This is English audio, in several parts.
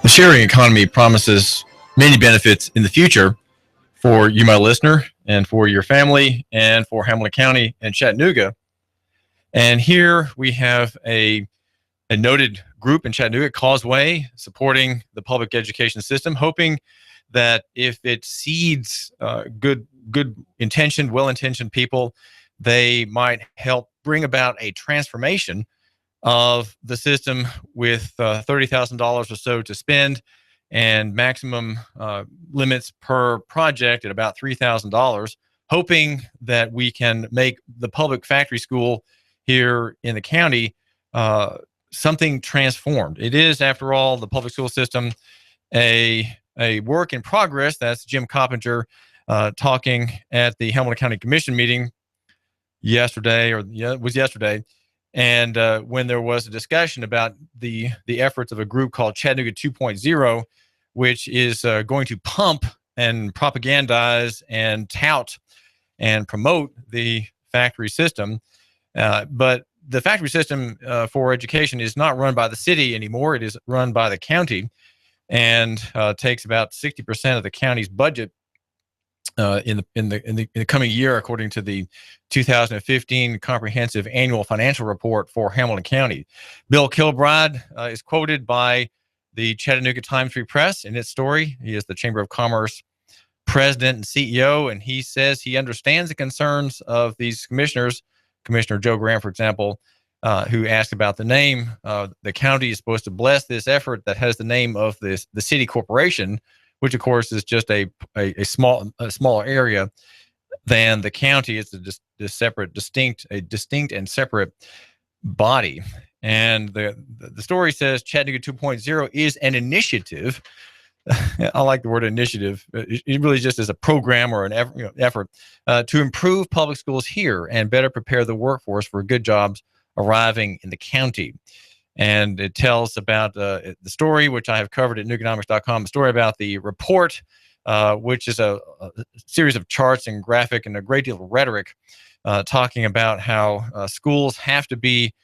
The sharing economy promises many benefits in the future for you, my listener, and for your family, and for Hamilton County and Chattanooga. And here we have a noted group in Chattanooga, Causeway, supporting the public education system, hoping that if it seeds good intentioned, well-intentioned people, they might help bring about a transformation of the system with $30,000 or so to spend, and maximum limits per project at about $3,000, hoping that we can make the public factory school here in the county something transformed. It is, after all, the public school system, a work in progress. That's Jim Coppinger talking at the Hamilton County Commission meeting yesterday, it was yesterday. And when there was a discussion about the efforts of a group called Chattanooga 2.0, which is going to pump and propagandize and tout and promote the factory system. But the factory system for education is not run by the city anymore. It is run by the county, and takes about 60% of the county's budget in the coming year, according to the 2015 Comprehensive Annual Financial Report for Hamilton County. Bill Kilbride is quoted by the Chattanooga Times-Free Press in its story. He is the Chamber of Commerce president and CEO, and he says he understands the concerns of these commissioners. Commissioner Joe Graham, for example, who asked about the name. The county is supposed to bless this effort that has the name of the city corporation, which of course is just a smaller area than the county. It's a distinct and separate body. And the story says Chattanooga 2.0 is an initiative. I like the word initiative. It really just is a program or an effort to improve public schools here and better prepare the workforce for good jobs arriving in the county. And it tells about the story, which I have covered at Nooganomics.com, a story about the report, which is a series of charts and graphic and a great deal of rhetoric talking about how schools have to be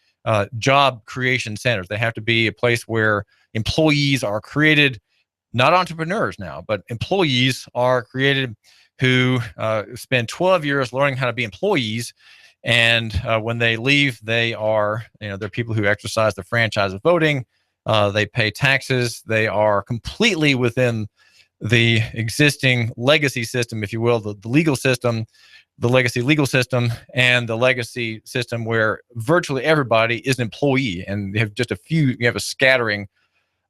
job creation centers. They have to be a place where employees are created, not entrepreneurs now, but employees are created who spend 12 years learning how to be employees. And when they leave, they are, they're people who exercise the franchise of voting. They pay taxes. They are completely within the existing legacy system, if you will, the legal system, the legacy legal system, and the legacy system where virtually everybody is an employee. And you have just you have a scattering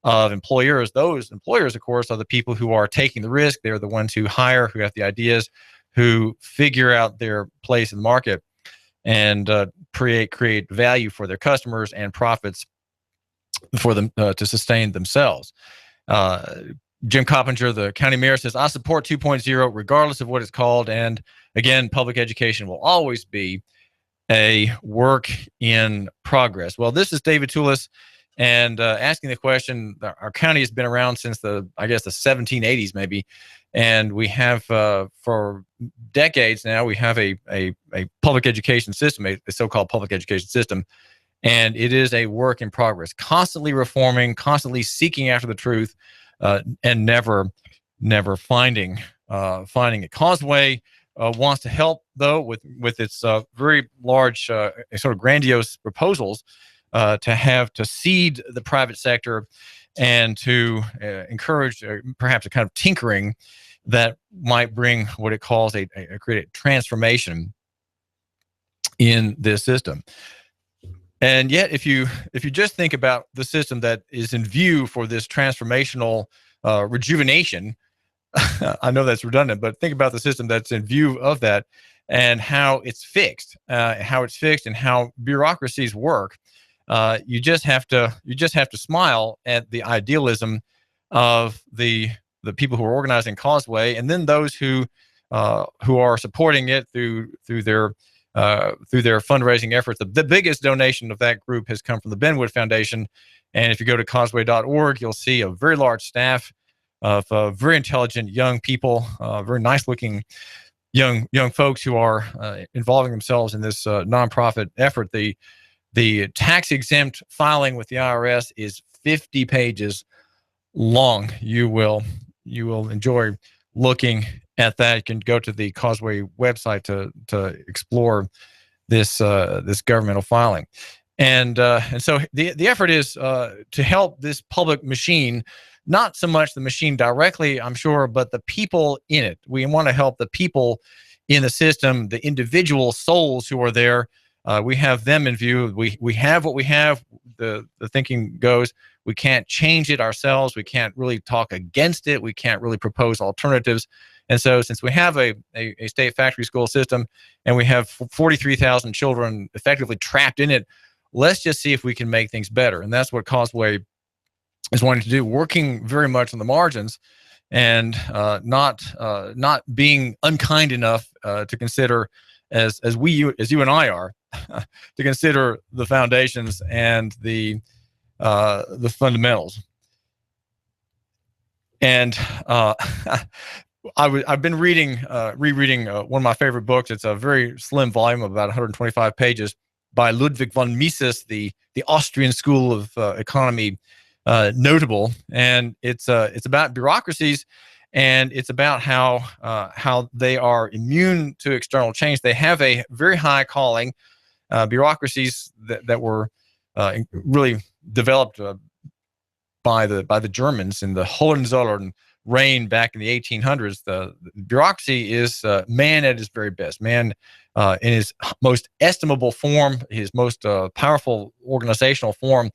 of employers. Those employers, of course, are the people who are taking the risk. They're the ones who hire, who have the ideas, who figure out their place in the market and create value for their customers and profits for them to sustain themselves. Jim Coppinger, the county mayor, says, I support 2.0 regardless of what it's called. And again, public education will always be a work in progress. Well, this is David Tulis, and asking the question. Our county has been around since the 1780s maybe, and we have for decades now, we have a public education system, a so-called public education system, and it is a work in progress, constantly reforming, constantly seeking after the truth, and never finding it. Causeway wants to help, though, with its very large, sort of grandiose proposals to seed the private sector and to encourage perhaps a kind of tinkering that might bring what it calls create a transformation in this system. And yet, if you just think about the system that is in view for this transformational rejuvenation, I know that's redundant, but think about the system that's in view of that and how it's fixed, and how bureaucracies work. You just have to smile at the idealism of the people who are organizing Causeway, and then those who are supporting it through their fundraising efforts. The biggest donation of that group has come from the Benwood Foundation, and if you go to causeway.org, you'll see a very large staff of very intelligent young people, very nice-looking young folks who are involving themselves in this nonprofit effort. The tax-exempt filing with the IRS is 50 pages long. You will enjoy looking at that. You can go to the Causeway website to explore this governmental filing. And so the effort is to help this public machine, not so much the machine directly, I'm sure, but the people in it. We want to help the people in the system, the individual souls who are there. We have them in view. We have what we have. The thinking goes, we can't change it ourselves. We can't really talk against it. We can't really propose alternatives. And so since we have a state factory school system and we have 43,000 children effectively trapped in it, let's just see if we can make things better. And that's what Causeway is wanting to do, working very much on the margins and not being unkind enough to consider, as you and I are, to consider the foundations and the fundamentals. And I've been rereading one of my favorite books. It's a very slim volume of about 125 pages by Ludwig von Mises, the Austrian School of Economy notable, and it's about bureaucracies, and it's about how they are immune to external change. They have a very high calling. Bureaucracies that were really developed by the Germans in the Hohenzollern reign back in the 1800s. The bureaucracy is man at his very best, man in his most estimable form, his most powerful organizational form,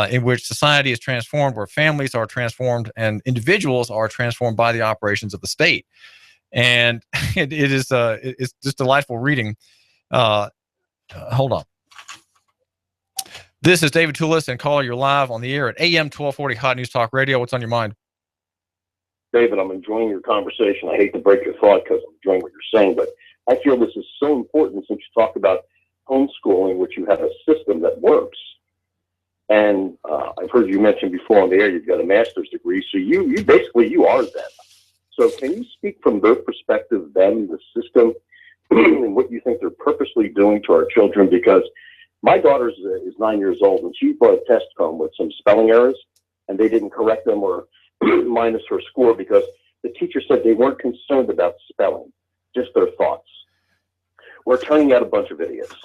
in which society is transformed, where families are transformed, and individuals are transformed by the operations of the state. And it's just delightful reading. Hold on. This is David Tulis, and caller, you're live on the air at AM 1240 Hot News Talk Radio. What's on your mind? David, I'm enjoying your conversation. I hate to break your thought because I'm enjoying what you're saying, but I feel this is so important since you talk about homeschooling, which you have a system that works. And I've heard you mention before on the air, you've got a master's degree, so you basically, you are them. So can you speak from their perspective, them, the system, and what you think they're purposely doing to our children? Because my daughter is 9 years old, and she brought a test home with some spelling errors, and they didn't correct them or minus her score because the teacher said they weren't concerned about spelling, just their thoughts. We're turning out a bunch of idiots.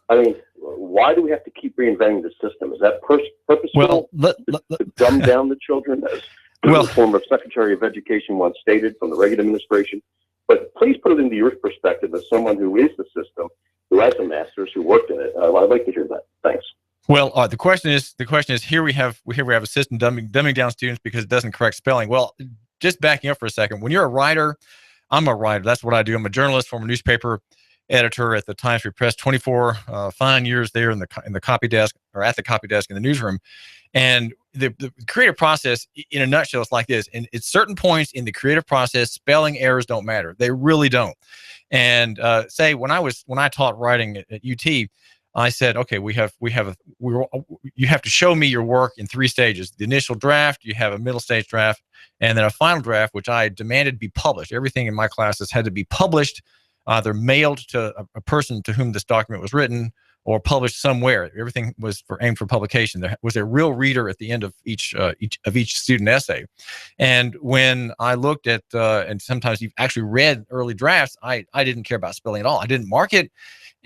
I mean, why do we have to keep reinventing the system? Is that purposeful to dumb down the children, as the former Secretary of Education once stated from the Reagan administration? But please put it into your perspective as someone who is the system, who has a master's, who worked in it. I'd like to hear that. Thanks. Well, the question is here we have a system dumbing down students because it doesn't correct spelling. Well, just backing up for a second, when you're a writer, I'm a writer. That's what I do. I'm a journalist, former newspaper editor at the Times Free Press, 24 fine years there in the copy desk, or at the copy desk in the newsroom. And the creative process, in a nutshell, is like this. And at certain points in the creative process, spelling errors don't matter. They really don't. And say when I taught writing at UT, I said, okay, you have to show me your work in 3 stages: the initial draft, you have a middle stage draft, and then a final draft, which I demanded be published. Everything in my classes had to be published, either mailed to a person to whom this document was written, or published somewhere. Everything was aimed for publication. There was a real reader at the end of each student essay. And when I looked at and sometimes you've actually read early drafts, I didn't care about spelling at all. I didn't mark it.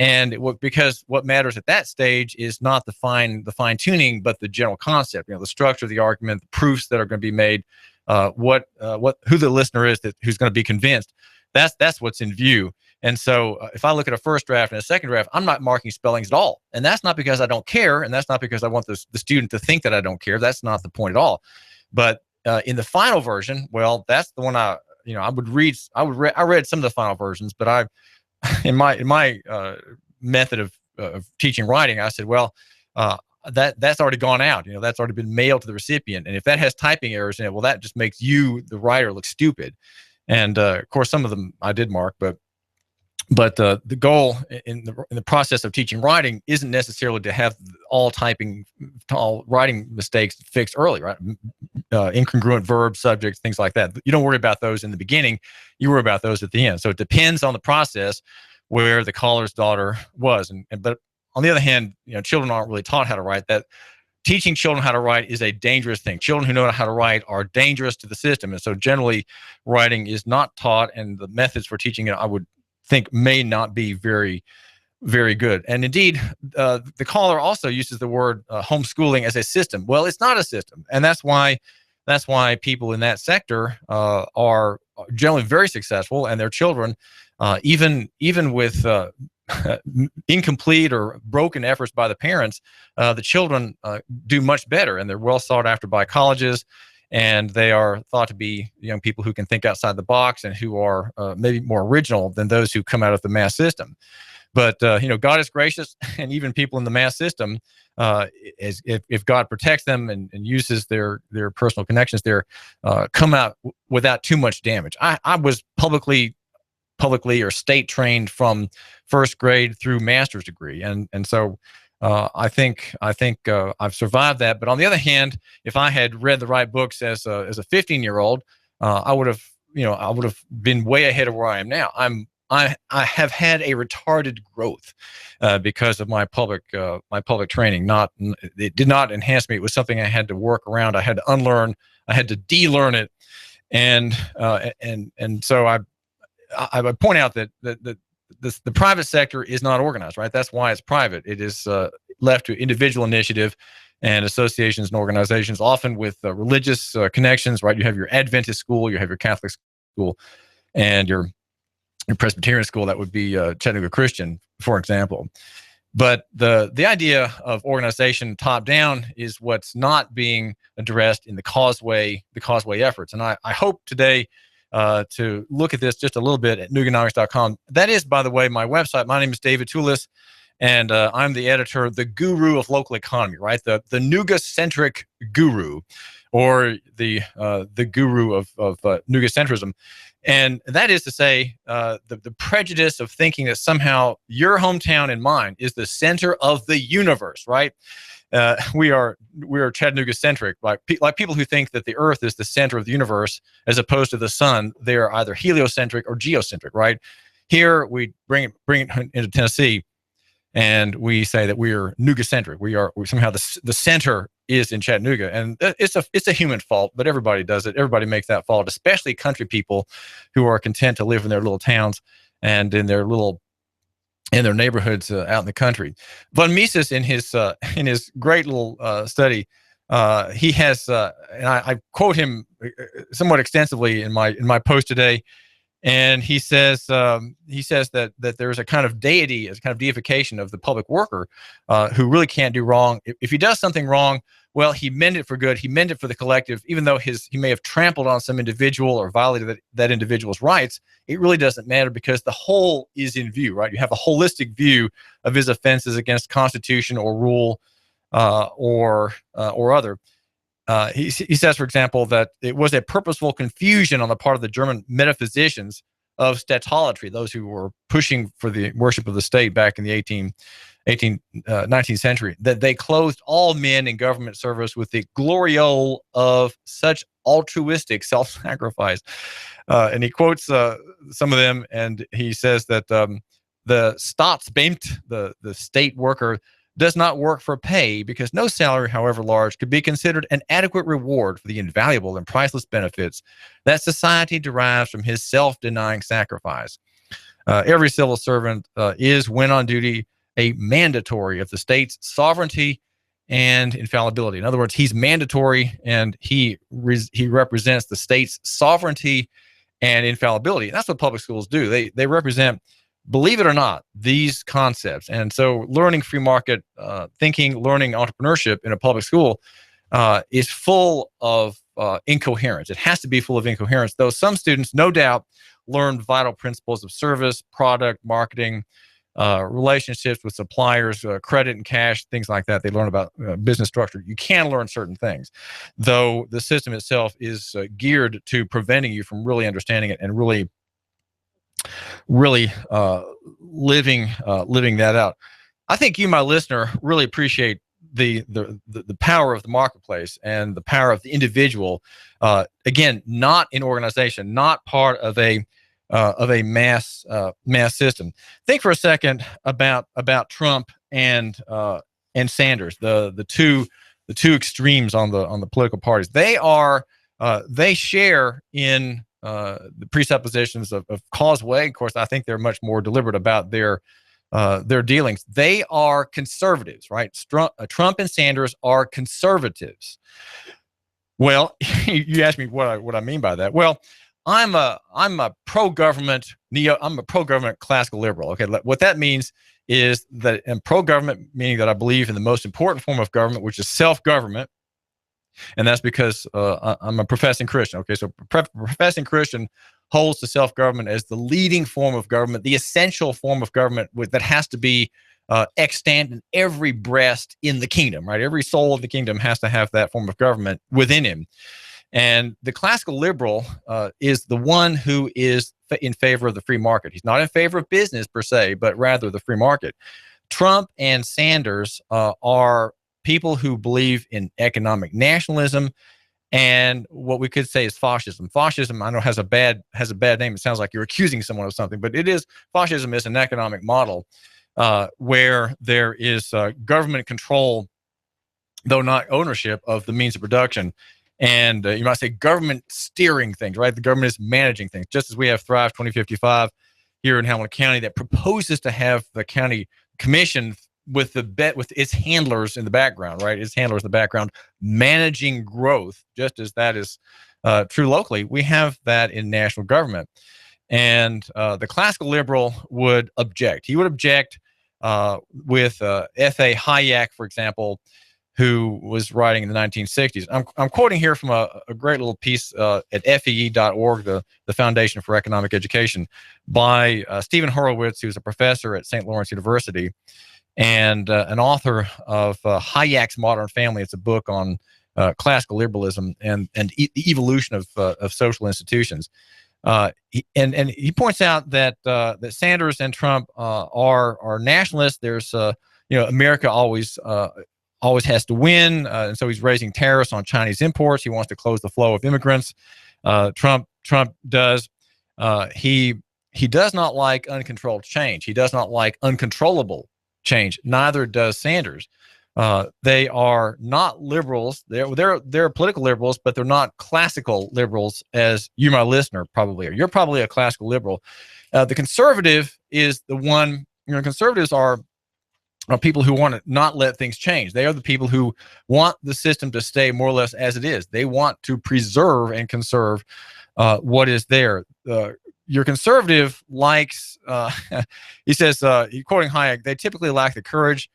And because what matters at that stage is not the fine tuning, but the general concept. The structure of the argument, the proofs that are going to be made, who the listener is who's going to be convinced. That's what's in view. And so if I look at a first draft and a second draft, I'm not marking spellings at all. And that's not because I don't care, and that's not because I want the student to think that I don't care. That's not the point at all. But in the final version, well, that's the one I read some of the final versions, but in my method of teaching writing, I said, well, that's already gone out. That's already been mailed to the recipient. And if that has typing errors in it, well, that just makes you, the writer, look stupid. And of course, some of them I did mark, but the goal in the process of teaching writing isn't necessarily to have all writing mistakes fixed early, right? Incongruent verbs, subjects, things like that. You don't worry about those in the beginning. You worry about those at the end. So it depends on the process where the caller's daughter was. But on the other hand, children aren't really taught how to write that. teaching children how to write is a dangerous thing. Children who know how to write are dangerous to the system. And so generally writing is not taught, and the methods for teaching it, I would think, may not be very, very good. And indeed, the caller also uses the word homeschooling as a system. Well, it's not a system. And that's why people in that sector are generally very successful, and their children, even with incomplete or broken efforts by the parents, the children do much better, and they're well sought after by colleges, and they are thought to be young people who can think outside the box and who are maybe more original than those who come out of the mass system. But God is gracious, and even people in the mass system, if God protects them and uses their personal connections there, come out without too much damage. I was publicly or state trained from first grade through master's degree, and so I think I've survived that. But on the other hand, if I had read the right books as a 15-year-old, I would have been way ahead of where I am now. I have had a retarded growth because of my public training. It did not enhance me. It was something I had to work around. I had to unlearn. I had to de-learn it, and so I would point out that the private sector is not organized, right? That's why it's private. It is left to individual initiative and associations and organizations, often with religious connections, right? You have your Adventist school, you have your Catholic school, and your Presbyterian school. That would be Chattanooga Christian, for example. But the idea of organization top down is what's not being addressed in the Causeway efforts. And I hope today to look at this just a little bit at Nooganomics.com. That is, by the way, my website. My name is David Tulis, and I'm the editor, the guru of local economy, right? The Nooga-centric guru, or the guru of Nooga-centrism. And that is to say, the prejudice of thinking that somehow your hometown and mine is the center of the universe, right? We are Chattanooga-centric, like people who think that the Earth is the center of the universe as opposed to the sun. They are either heliocentric or geocentric, right? Here we bring it into Tennessee, and we say that we are Nooga-centric. We somehow the center is in Chattanooga, and it's a human fault, but everybody does it. Everybody makes that fault, especially country people who are content to live in their little towns and in their neighborhoods out in the country. Von Mises, in his great little study, he has, and I quote him somewhat extensively in my post today. And he says that there's a kind of deity, a kind of deification of the public worker who really can't do wrong. If he does something wrong, well, he meant it for good. He meant it for the collective, even though he may have trampled on some individual or violated that individual's rights. It really doesn't matter because the whole is in view, right? You have a holistic view of his offenses against Constitution or rule or other. He says, for example, that it was a purposeful confusion on the part of the German metaphysicians of statolatry, those who were pushing for the worship of the state back in the 19th century, that they clothed all men in government service with the gloriole of such altruistic self-sacrifice. And he quotes some of them, and he says that the Staatsbeamte, the state worker, does not work for pay because no salary, however large, could be considered an adequate reward for the invaluable and priceless benefits that society derives from his self-denying sacrifice. Every civil servant is, when on duty, a mandatory of the state's sovereignty and infallibility. In other words, he's mandatory, and he represents the state's sovereignty and infallibility. And that's what public schools do. They represent, believe it or not, these concepts. And so learning free market thinking, learning entrepreneurship in a public school is full of incoherence. It has to be full of incoherence, though some students, no doubt, learn vital principles of service, product, marketing, relationships with suppliers, credit and cash, things like that. They learn about business structure. You can learn certain things, though the system itself is geared to preventing you from really understanding it and really living that out. I think you, my listener, really appreciate the power of the marketplace and the power of the individual. Again, not in organization, not part of a mass system. Think for a second about Trump and Sanders, the two two extremes on the political parties. They share in the presuppositions of Causeway. Of course, I think they're much more deliberate about their dealings. They are conservatives, right? Trump and Sanders are conservatives. Well, you asked me what I mean by that. Well, I'm a pro-government I'm a pro-government classical liberal. Okay, what that means is that I'm pro-government, meaning that I believe in the most important form of government, which is self-government, and that's because I'm a professing Christian. Okay, so professing Christian holds to self-government as the leading form of government, the essential form of government that has to be extant in every breast in the kingdom, right? Every soul of the kingdom has to have that form of government within him. And the classical liberal is the one who is in favor of the free market. He's not in favor of business per se, but rather the free market. Trump and Sanders are people who believe in economic nationalism and what we could say is fascism. Fascism, I know, has a bad name. It sounds like you're accusing someone of something, but it is. Fascism is an economic model where there is government control, though not ownership, of the means of production. And you might say government steering things, right? The government is managing things, just as we have Thrive 2055 here in Hamilton County that proposes to have the county commission with its handlers in the background, right? Its handlers in the background managing growth, just as that is true locally. We have that in national government. And the classical liberal would object. He would object with F.A. Hayek, for example, who was writing in the 1960s. I'm quoting here from a great little piece at fee.org, the Foundation for Economic Education, by Stephen Horowitz, who's a professor at St. Lawrence University and an author of Hayek's Modern Family. It's a book on classical liberalism and the evolution of social institutions. And he points out that that Sanders and Trump are nationalists. There's America always has to win, and so he's raising tariffs on Chinese imports. He wants to close the flow of immigrants. Trump does. He does not like uncontrolled change. He does not like uncontrollable change. Neither does Sanders. They are not liberals. They're political liberals, but they're not classical liberals, as you, my listener, probably are. You're probably a classical liberal. The conservative is the one. Conservatives are people who want to not let things change. They are the people who want the system to stay more or less as it is. They want to preserve and conserve what is there. Your conservative likes, he says, quoting Hayek, they typically lack the courage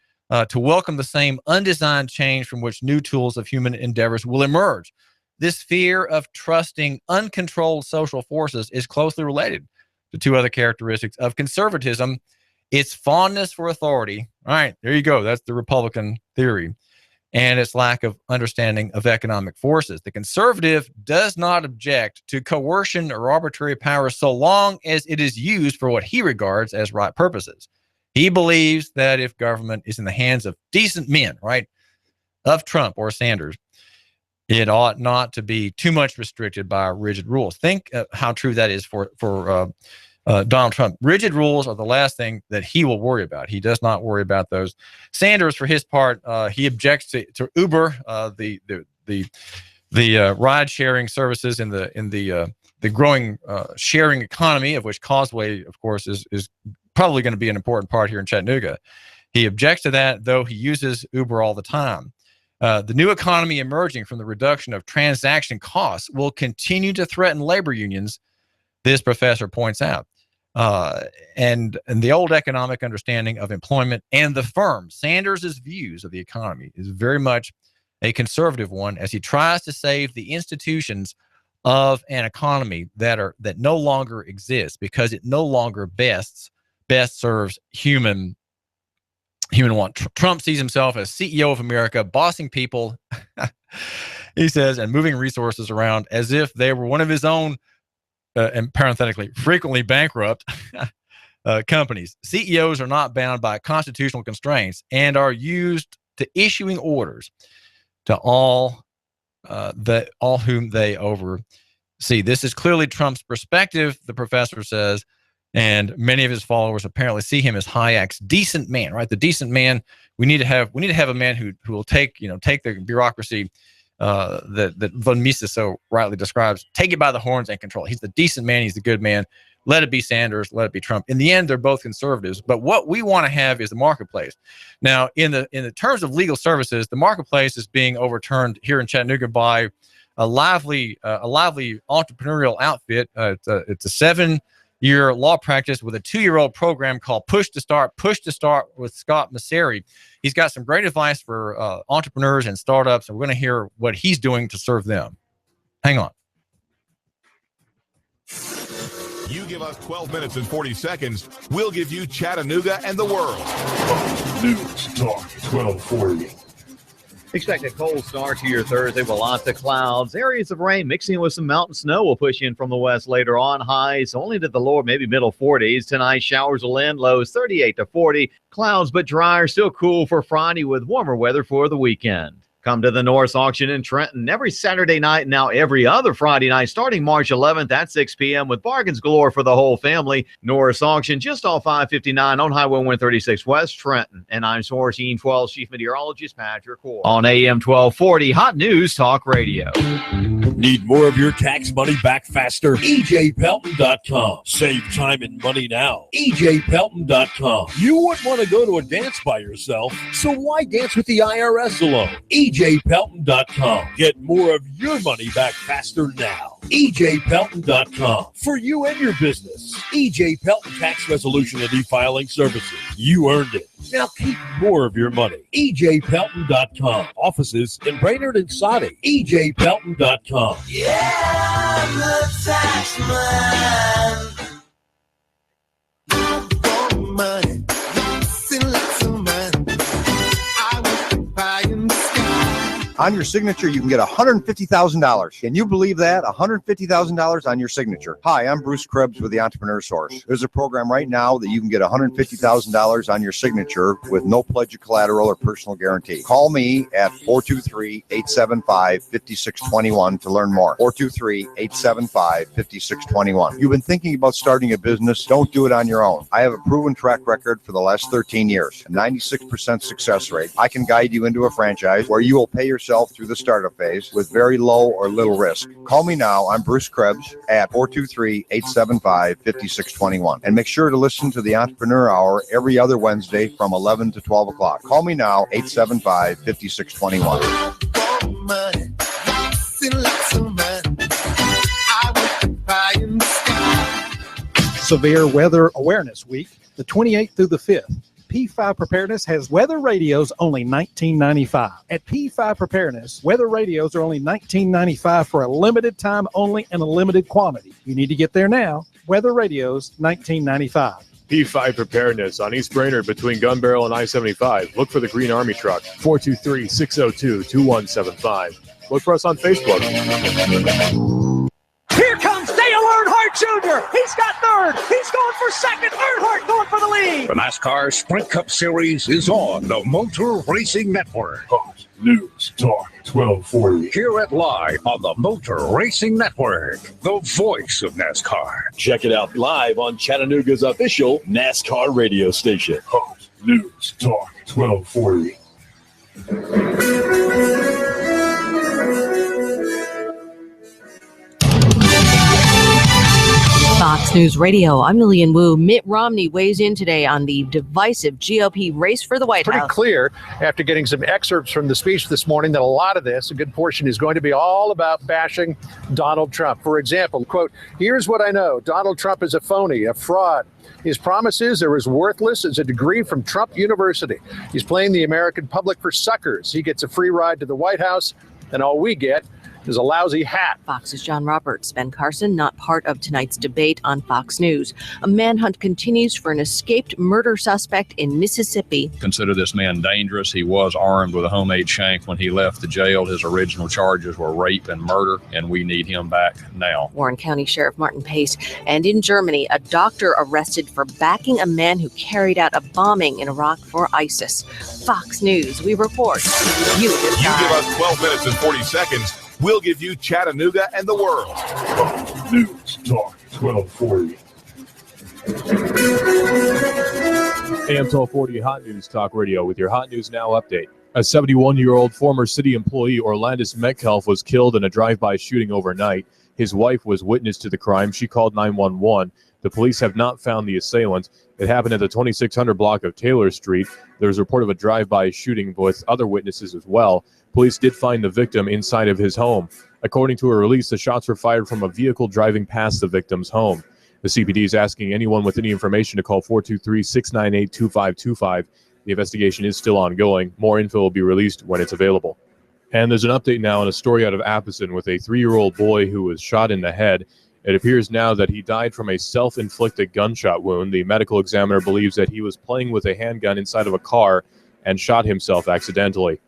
to welcome the same undesigned change from which new tools of human endeavors will emerge. This fear of trusting uncontrolled social forces is closely related to two other characteristics of conservatism: its fondness for authority. All right, there you go. That's the Republican theory. And its lack of understanding of economic forces. The conservative does not object to coercion or arbitrary power so long as it is used for what he regards as right purposes. He believes that if government is in the hands of decent men, right, of Trump or Sanders, it ought not to be too much restricted by rigid rules. Think how true that is for Donald Trump. Rigid rules are the last thing that he will worry about. He does not worry about those. Sanders, for his part, he objects to Uber, the ride-sharing services in the growing sharing economy, of which Causeway, of course, is probably going to be an important part here in Chattanooga. He objects to that, though he uses Uber all the time. The new economy emerging from the reduction of transaction costs will continue to threaten labor unions, this professor points out. And the old economic understanding of employment and the firm, Sanders' views of the economy, is very much a conservative one, as he tries to save the institutions of an economy that no longer exists because it no longer best serves human want. Trump sees himself as CEO of America, bossing people, he says, and moving resources around as if they were one of his own, and parenthetically, frequently bankrupt companies. CEOs are not bound by constitutional constraints and are used to issuing orders to all whom they oversee. This is clearly Trump's perspective, the professor says, And many of his followers apparently see him as Hayek's decent man, right? The decent man. We need to have a man who will take the bureaucracy that von Mises so rightly describes, take it by the horns and control. He's the decent man. He's the good man. Let it be Sanders. Let it be Trump. In the end, they're both conservatives. But what we want to have is the marketplace. Now, in the terms of legal services, the marketplace is being overturned here in Chattanooga by a lively entrepreneurial outfit. It's a 7-year law practice with a 2-year-old program called Push to Start with Scott Maucere. He's got some great advice for entrepreneurs and startups, and we're going to hear what he's doing to serve them. Hang on. You give us 12 minutes and 40 seconds, we'll give you Chattanooga and the world. News Talk 1240. Expect a cold start to your Thursday with lots of clouds. Areas of rain mixing with some mountain snow will push in from the west later on. Highs only to the lower, maybe middle 40s. Tonight, showers will end, lows 38 to 40. Clouds but drier, still cool for Friday with warmer weather for the weekend. Come to the Norris Auction in Trenton every Saturday night and now every other Friday night starting March 11th at 6 p.m. with bargains galore for the whole family. Norris Auction just off 559 on Highway 136 West Trenton. And I'm Source 12 Chief Meteorologist Patrick Core on AM 1240 Hot News Talk Radio. Need more of your tax money back faster? EJPelton.com. Save time and money now. EJPelton.com. You wouldn't want to go to a dance by yourself, so why dance with the IRS alone? EJPelton.com. Get more of your money back faster now. EJPelton.com. For you and your business. EJ Pelton Tax Resolution and E-Filing Services. You earned it. Now keep more of your money. EJPelton.com. Offices in Brainerd and Soddy. EJPelton.com. Yeah, I'm the tax man. Lots of money. Lots and lots of money. I want to buy in the sky. On your signature, you can get $150,000. Can you believe that? $150,000 on your signature. Hi, I'm Bruce Krebs with the Entrepreneur Source. There's a program right now that you can get $150,000 on your signature with no pledge of collateral or personal guarantee. Call me at 423-875-5621 to learn more. 423-875-5621. You've been thinking about starting a business? Don't do it on your own. I have a proven track record for the last 13 years, a 96% success rate. I can guide you into a franchise where you will pay yourself through the startup phase with very low or little risk. Call me now. I'm Bruce Krebs at 423-875-5621. And make sure to listen to the Entrepreneur Hour every other Wednesday from 11 to 12 o'clock. Call me now, 875-5621. Money, lots and lots of money. I want to buy in the sky. Severe Weather Awareness Week, the 28th through the 5th. P5 Preparedness has weather radios only $19.95. At P5 Preparedness, weather radios are only $19.95 for a limited time only and a limited quantity. You need to get there now. Weather radios, $19.95. P5 Preparedness on East Brainerd between Gun Barrel and I-75. Look for the Green Army truck, 423-602-2175. Look for us on Facebook. Here comes Dale Earnhardt Jr. He's got third. He's going for second. Earnhardt going for the lead. The NASCAR Sprint Cup Series is on the Motor Racing Network. Hot News Talk 1240. Hear it live on the Motor Racing Network, the voice of NASCAR. Check it out live on Chattanooga's official NASCAR radio station. Hot News Talk 1240. Fox News Radio, I'm Lillian Wu. Mitt Romney weighs in today on the divisive GOP race for the White House. Pretty clear after getting some excerpts from the speech this morning that a lot of this, a good portion, is going to be all about bashing Donald Trump. For example, quote, "Here's what I know. Donald Trump is a phony, a fraud. His promises are as worthless as a degree from Trump University. He's playing the American public for suckers. He gets a free ride to the White House, and all we get is a lousy hat." Fox's John Roberts. Ben Carson, not part of tonight's debate on Fox News. A manhunt continues for an escaped murder suspect in Mississippi. Consider this man dangerous. He was armed with a homemade shank when he left the jail. His original charges were rape and murder, and we need him back now. Warren County Sheriff Martin Pace. And in Germany, a doctor arrested for backing a man who carried out a bombing in Iraq for ISIS. Fox News, we report. You give us 12 minutes and 40 seconds. We'll give you Chattanooga and the world. News Talk 1240. AM 1240 Hot News Talk Radio with your Hot News Now update. A 71-year-old former city employee, Orlandis Metcalf, was killed in a drive-by shooting overnight. His wife was witness to the crime. She called 911. The police have not found the assailant. It happened at the 2600 block of Taylor Street. There was a report of a drive-by shooting with other witnesses as well. Police did find the victim inside of his home. According to a release, the shots were fired from a vehicle driving past the victim's home. The CPD is asking anyone with any information to call 423-698-2525. The investigation is still ongoing. More info will be released when it's available. And there's an update now on a story out of Appleton with a 3-year-old boy who was shot in the head. It appears now that he died from a self-inflicted gunshot wound. The medical examiner believes that he was playing with a handgun inside of a car and shot himself accidentally.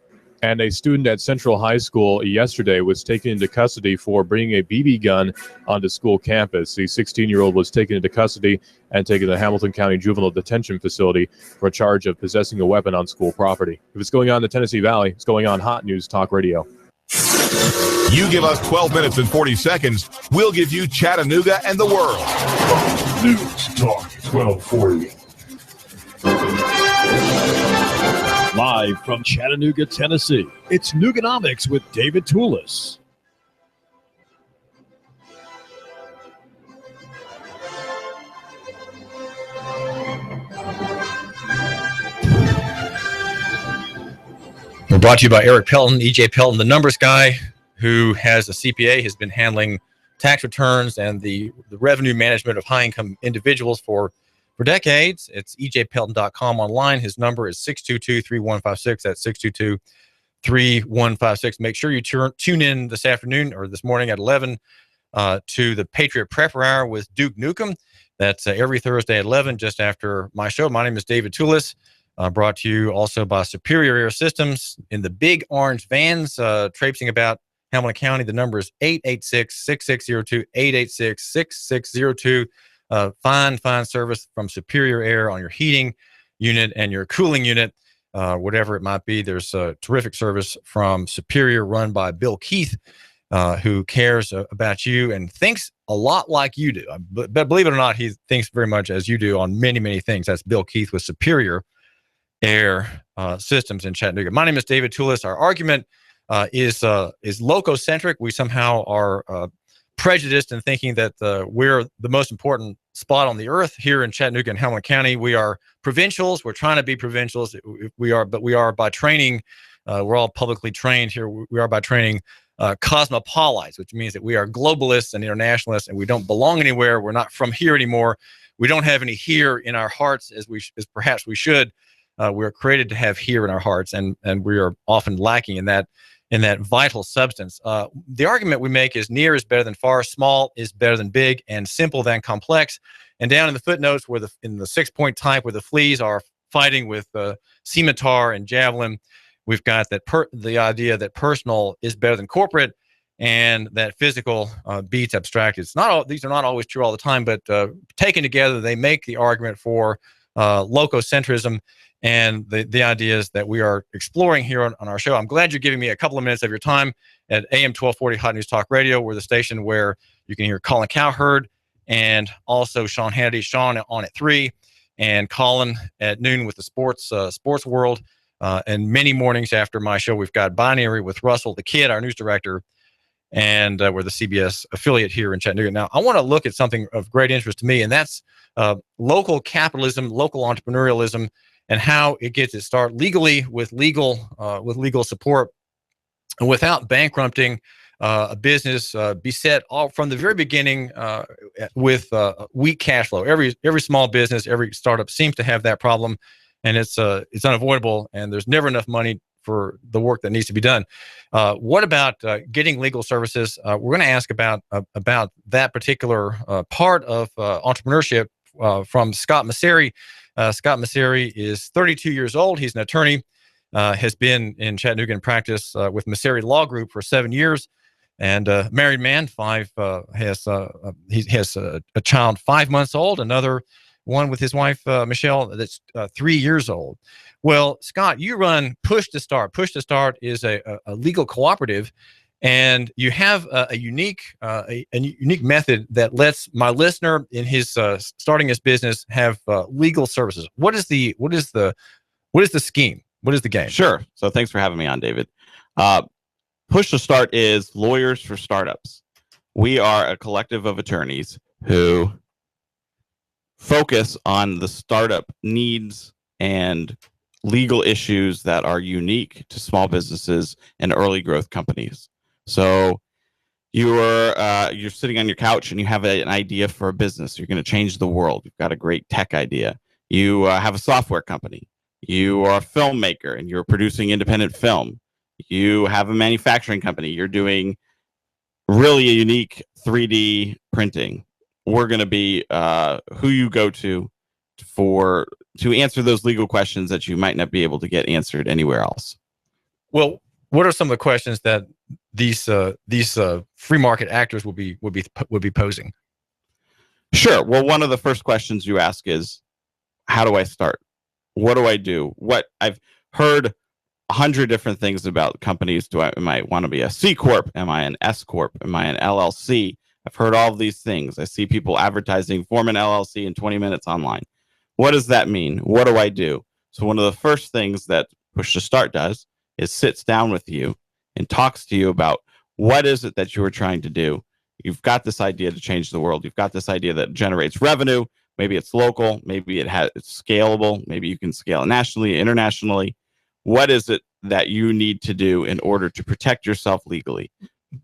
And a student at Central High School yesterday was taken into custody for bringing a BB gun onto school campus. The 16-year-old was taken into custody and taken to the Hamilton County Juvenile Detention Facility for a charge of possessing a weapon on school property. If it's going on in the Tennessee Valley, it's going on Hot News Talk Radio. You give us 12 minutes and 40 seconds, we'll give you Chattanooga and the world. News Talk 1240. Live from Chattanooga, Tennessee, it's Nooganomics with David Tulis. We're brought to you by Eric Pelton, EJ Pelton, the numbers guy who has a CPA, has been handling tax returns and the revenue management of high-income individuals for decades. It's ejpelton.com online. His number is 622-3156. That's 622-3156. Make sure you tune in this afternoon or this morning at 11 to the Patriot Prepper Hour with Duke Nukem. That's every Thursday at 11, just after my show. My name is David Tulis, brought to you also by Superior Air Systems in the big orange vans traipsing about Hamilton County. The number is 886-6602, 886-6602. Fine service from Superior Air on your heating unit and your cooling unit, whatever it might be. There's a terrific service from Superior run by Bill Keith, who cares about you and thinks a lot like you do. But believe it or not, he thinks very much as you do on many, many things. That's Bill Keith with Superior Air Systems in Chattanooga. My name is David Tulis. Our argument is lococentric. We somehow are prejudiced in thinking that we're the most important spot on the earth here in Chattanooga and Hamilton County. We are provincials. We're trying to be provincials. We are by training. We're all publicly trained here. We are by training cosmopolites, which means that we are globalists and internationalists, and we don't belong anywhere. We're not from here anymore. We don't have any here in our hearts as perhaps we should. We're created to have here in our hearts, and we are often lacking in that vital substance. The argument we make is near is better than far, small is better than big, and simple than complex. And down in the footnotes, in the 6-point type, where the fleas are fighting with scimitar and javelin, we've got the idea that personal is better than corporate, and that physical beats abstract. These are not always true all the time, but taken together, they make the argument for lococentrism. And the ideas that we are exploring here on our show. I'm glad you're giving me a couple of minutes of your time at AM 1240 Hot News Talk Radio. We're the station where you can hear Colin Cowherd and also Sean Hannity. Sean on at 3 and Colin at noon with the sports world. And many mornings after my show, we've got Binary with Russell the Kid, our news director, and we're the CBS affiliate here in Chattanooga. Now, I want to look at something of great interest to me, and that's local capitalism, local entrepreneurialism, and how it gets its start legally with legal support and without bankrupting a business beset all from the very beginning with weak cash flow. Every small business, every startup seems to have that problem, and it's unavoidable. And there's never enough money for the work that needs to be done. What about getting legal services? We're going to ask about that particular part of entrepreneurship from Scott Maucere. Scott Maucere is 32 years old. He's an attorney, has been in Chattanooga in practice with Maucere Law Group for 7 years, and married man. He has a child 5 months old, another one with his wife, Michelle, that's 3 years old. Well, Scott, you run Push to Start. Push to Start is a legal cooperative, And you have a unique method that lets my listener in his starting his business have legal services. What is the scheme? What is the game? Sure. So thanks for having me on, David. Push to Start is Lawyers for Startups. We are a collective of attorneys who focus on the startup needs and legal issues that are unique to small businesses and early growth companies. So you're sitting on your couch and you have an idea for a business. You're going to change the world. You've got a great tech idea. You have a software company. You are a filmmaker and you're producing independent film. You have a manufacturing company. You're doing really a unique 3D printing. We're going to be who you go to answer those legal questions that you might not be able to get answered anywhere else. Well, what are some of the questions that these free market actors will be posing? Sure. Well, one of the first questions you ask is, how do I start? What do I do? What I've heard 100 different things about companies. Am I want to be a C Corp? Am I an S Corp? Am I an LLC? I've heard all of these things. I see people advertising form an LLC in 20 minutes online. What does that mean? What do I do? So one of the first things that Push to Start does is sits down with you and talks to you about what is it that you are trying to do. You've got this idea to change the world. You've got this idea that generates revenue. Maybe it's local. Maybe it's scalable. Maybe you can scale it nationally, internationally. What is it that you need to do in order to protect yourself legally?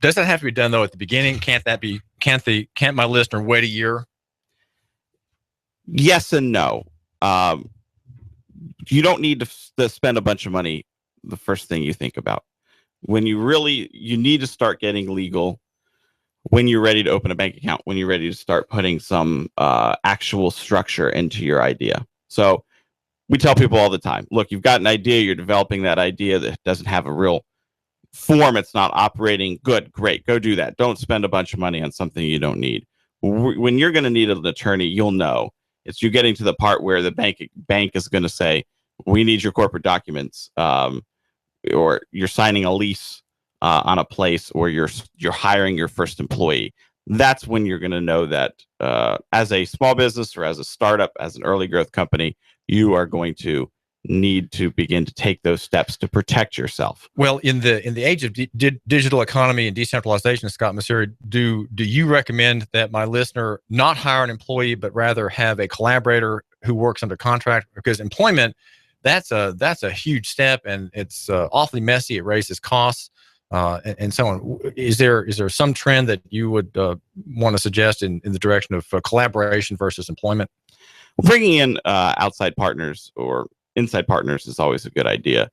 Does that have to be done though at the beginning? Can't my listener wait a year? Yes and no. You don't need to spend a bunch of money the first thing you think about. When you need to start getting legal when you're ready to open a bank account, when you're ready to start putting some actual structure into your idea. So we tell people all the time, look, you've got an idea, you're developing that idea that doesn't have a real form, it's not operating. Good, great, go do that. Don't spend a bunch of money on something you don't need. When you're going to need an attorney, you'll know. It's you getting to the part where the bank is going to say, we need your corporate documents, or you're signing a lease on a place, or you're hiring your first employee. That's when you're going to know that as a small business or as a startup, as an early growth company, you are going to need to begin to take those steps to protect yourself. Well, in the age of digital economy and decentralization, Scott Maucere, do you recommend that my listener not hire an employee, but rather have a collaborator who works under contract? Because employment, that's a huge step, and it's awfully messy. It raises costs. And so on. Is there some trend that you would want to suggest in the direction of collaboration versus employment? Bringing in outside partners or inside partners is always a good idea.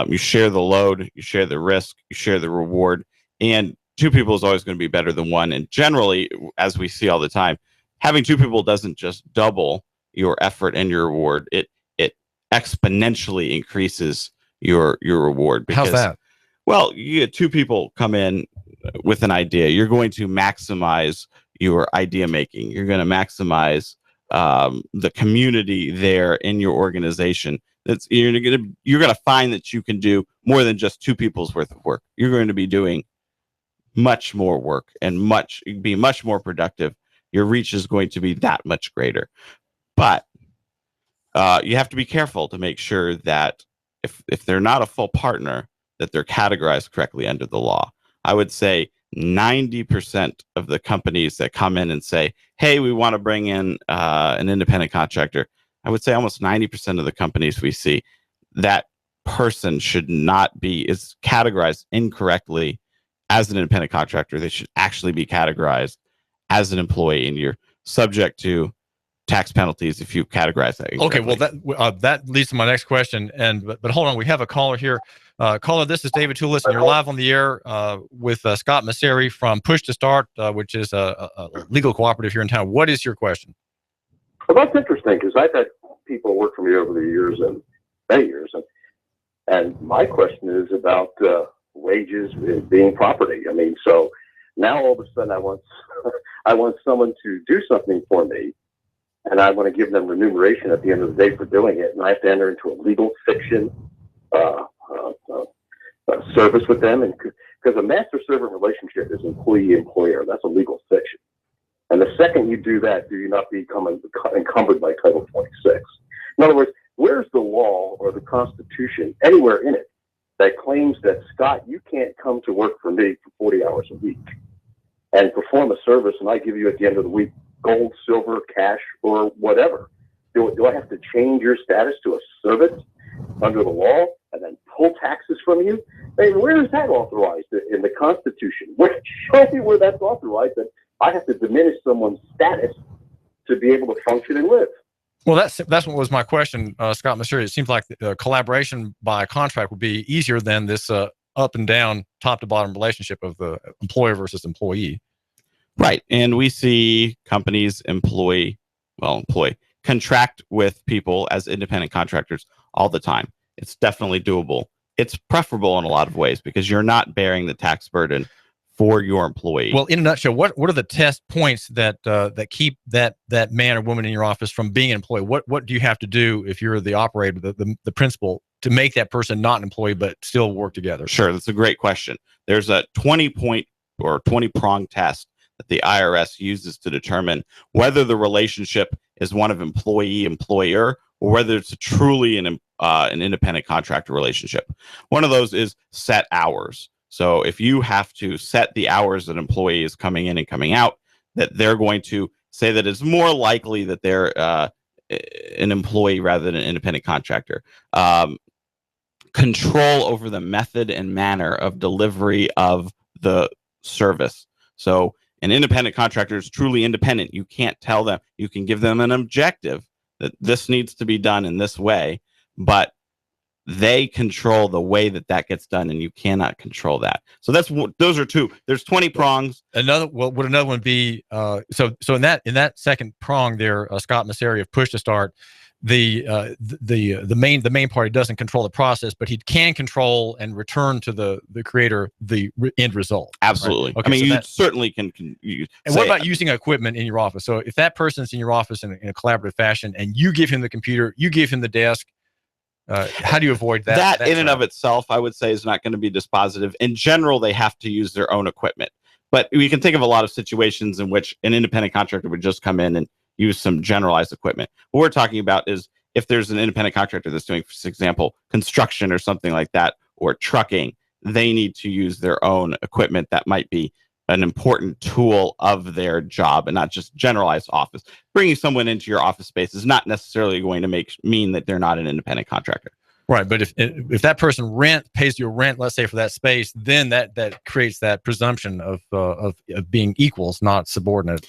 You share the load, you share the risk, you share the reward, and two people is always going to be better than one. And generally, as we see all the time, having two people doesn't just double your effort and your reward. It exponentially increases your reward. Because, how's that? Well, you get two people come in with an idea. You're going to maximize your idea making. You're going to maximize the community there in your organization. You're going to find that you can do more than just two people's worth of work. You're going to be doing much more work and be much more productive. Your reach is going to be that much greater. But you have to be careful to make sure that if they're not a full partner, that they're categorized correctly under the law. I would say 90% of the companies that come in and say, hey, we want to bring in an independent contractor, I would say almost 90% of the companies we see, that person is categorized incorrectly as an independent contractor. They should actually be categorized as an employee, and you're subject to tax penalties if you categorize that incorrectly. Okay, well, that leads to my next question. But hold on, we have a caller here. Caller, this is David Tulis, and you're live on the air with Scott Maucere from Push to Start, which is a legal cooperative here in town. What is your question? Well, that's interesting, because I've had people work for me over the years and many years, and my question is about wages being property. I mean, so now all of a sudden I want someone to do something for me, and I want to give them remuneration at the end of the day for doing it, and I have to enter into a legal fiction service with them. And Because a master-servant relationship is employee-employer. That's a legal fiction. And the second you do that, do you not become encumbered by Title 26? In other words, where's the law or the Constitution anywhere in it that claims that, Scott, you can't come to work for me for 40 hours a week and perform a service, and I give you at the end of the week gold, silver, cash, or whatever? Do I have to change your status to a servant under the law and then pull taxes from you? Hey, where is that authorized in the Constitution? Show me where that's authorized, that I have to diminish someone's status to be able to function and live. Well, that's what was my question, Scott Maucere. It seems like collaboration by contract would be easier than this up and down, top to bottom relationship of the employer versus employee. Right. And we see companies contract with people as independent contractors all the time. It's definitely doable. It's preferable in a lot of ways because you're not bearing the tax burden for your employee. Well, in a nutshell, what are the test points that keep that man or woman in your office from being an employee? What do you have to do if you're the operator, the principal, to make that person not an employee but still work together? Sure, that's a great question. There's a 20-point or 20-prong test that the IRS uses to determine whether the relationship is one of employee-employer or whether it's truly an independent contractor relationship. One of those is set hours. So if you have to set the hours that employee is coming in and coming out, that they're going to say that it's more likely that they're an employee rather than an independent contractor. Control over the method and manner of delivery of the service. So an independent contractor is truly independent. You can't tell them. You can give them an objective that this needs to be done in this way, but they control the way that gets done, and you cannot control that. So those are two. There's 20 prongs. Would another one be? So in that second prong there, Scott Maucere of push to start, the main party doesn't control the process, but he can control and return to the creator the end result. Absolutely. Right? Okay, I mean, so you certainly can. And what about using equipment in your office? So if that person's in your office in a collaborative fashion, and you give him the computer, you give him the desk. How do you avoid that? That in and of itself, I would say, is not going to be dispositive. In general, they have to use their own equipment. But we can think of a lot of situations in which an independent contractor would just come in and use some generalized equipment. What we're talking about is if there's an independent contractor that's doing, for example, construction or something like that, or trucking, they need to use their own equipment that might be an important tool of their job and not just generalized office. Bringing someone into your office space is not necessarily going to mean that they're not an independent contractor. Right, but if that person pays your rent, let's say for that space, then that creates that presumption of being equals, not subordinate.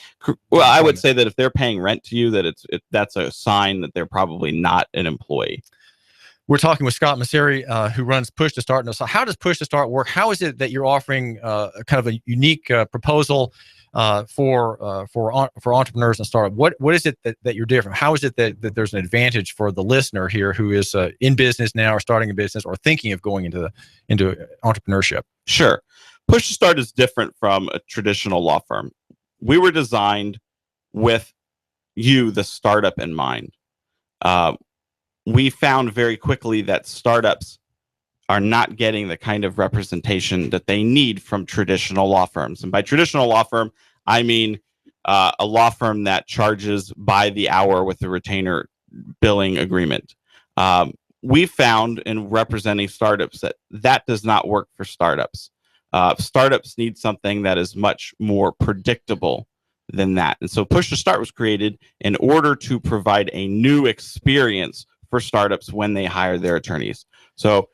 Well, I would say that if they're paying rent to you, that that's a sign that they're probably not an employee. We're talking with Scott Maucere, who runs Push to Start. So how does Push to Start work? How is it that you're offering kind of a unique proposal for entrepreneurs and startups? What is it that you're different? How is it that there's an advantage for the listener here who is in business now or starting a business or thinking of going into entrepreneurship? Sure. Push to Start is different from a traditional law firm. We were designed with you, the startup, in mind. We found very quickly that startups are not getting the kind of representation that they need from traditional law firms. And by traditional law firm, I mean a law firm that charges by the hour with a retainer billing agreement. We found in representing startups that does not work for startups. Startups need something that is much more predictable than that. And so Push to Start was created in order to provide a new experience for startups when they hire their attorneys. So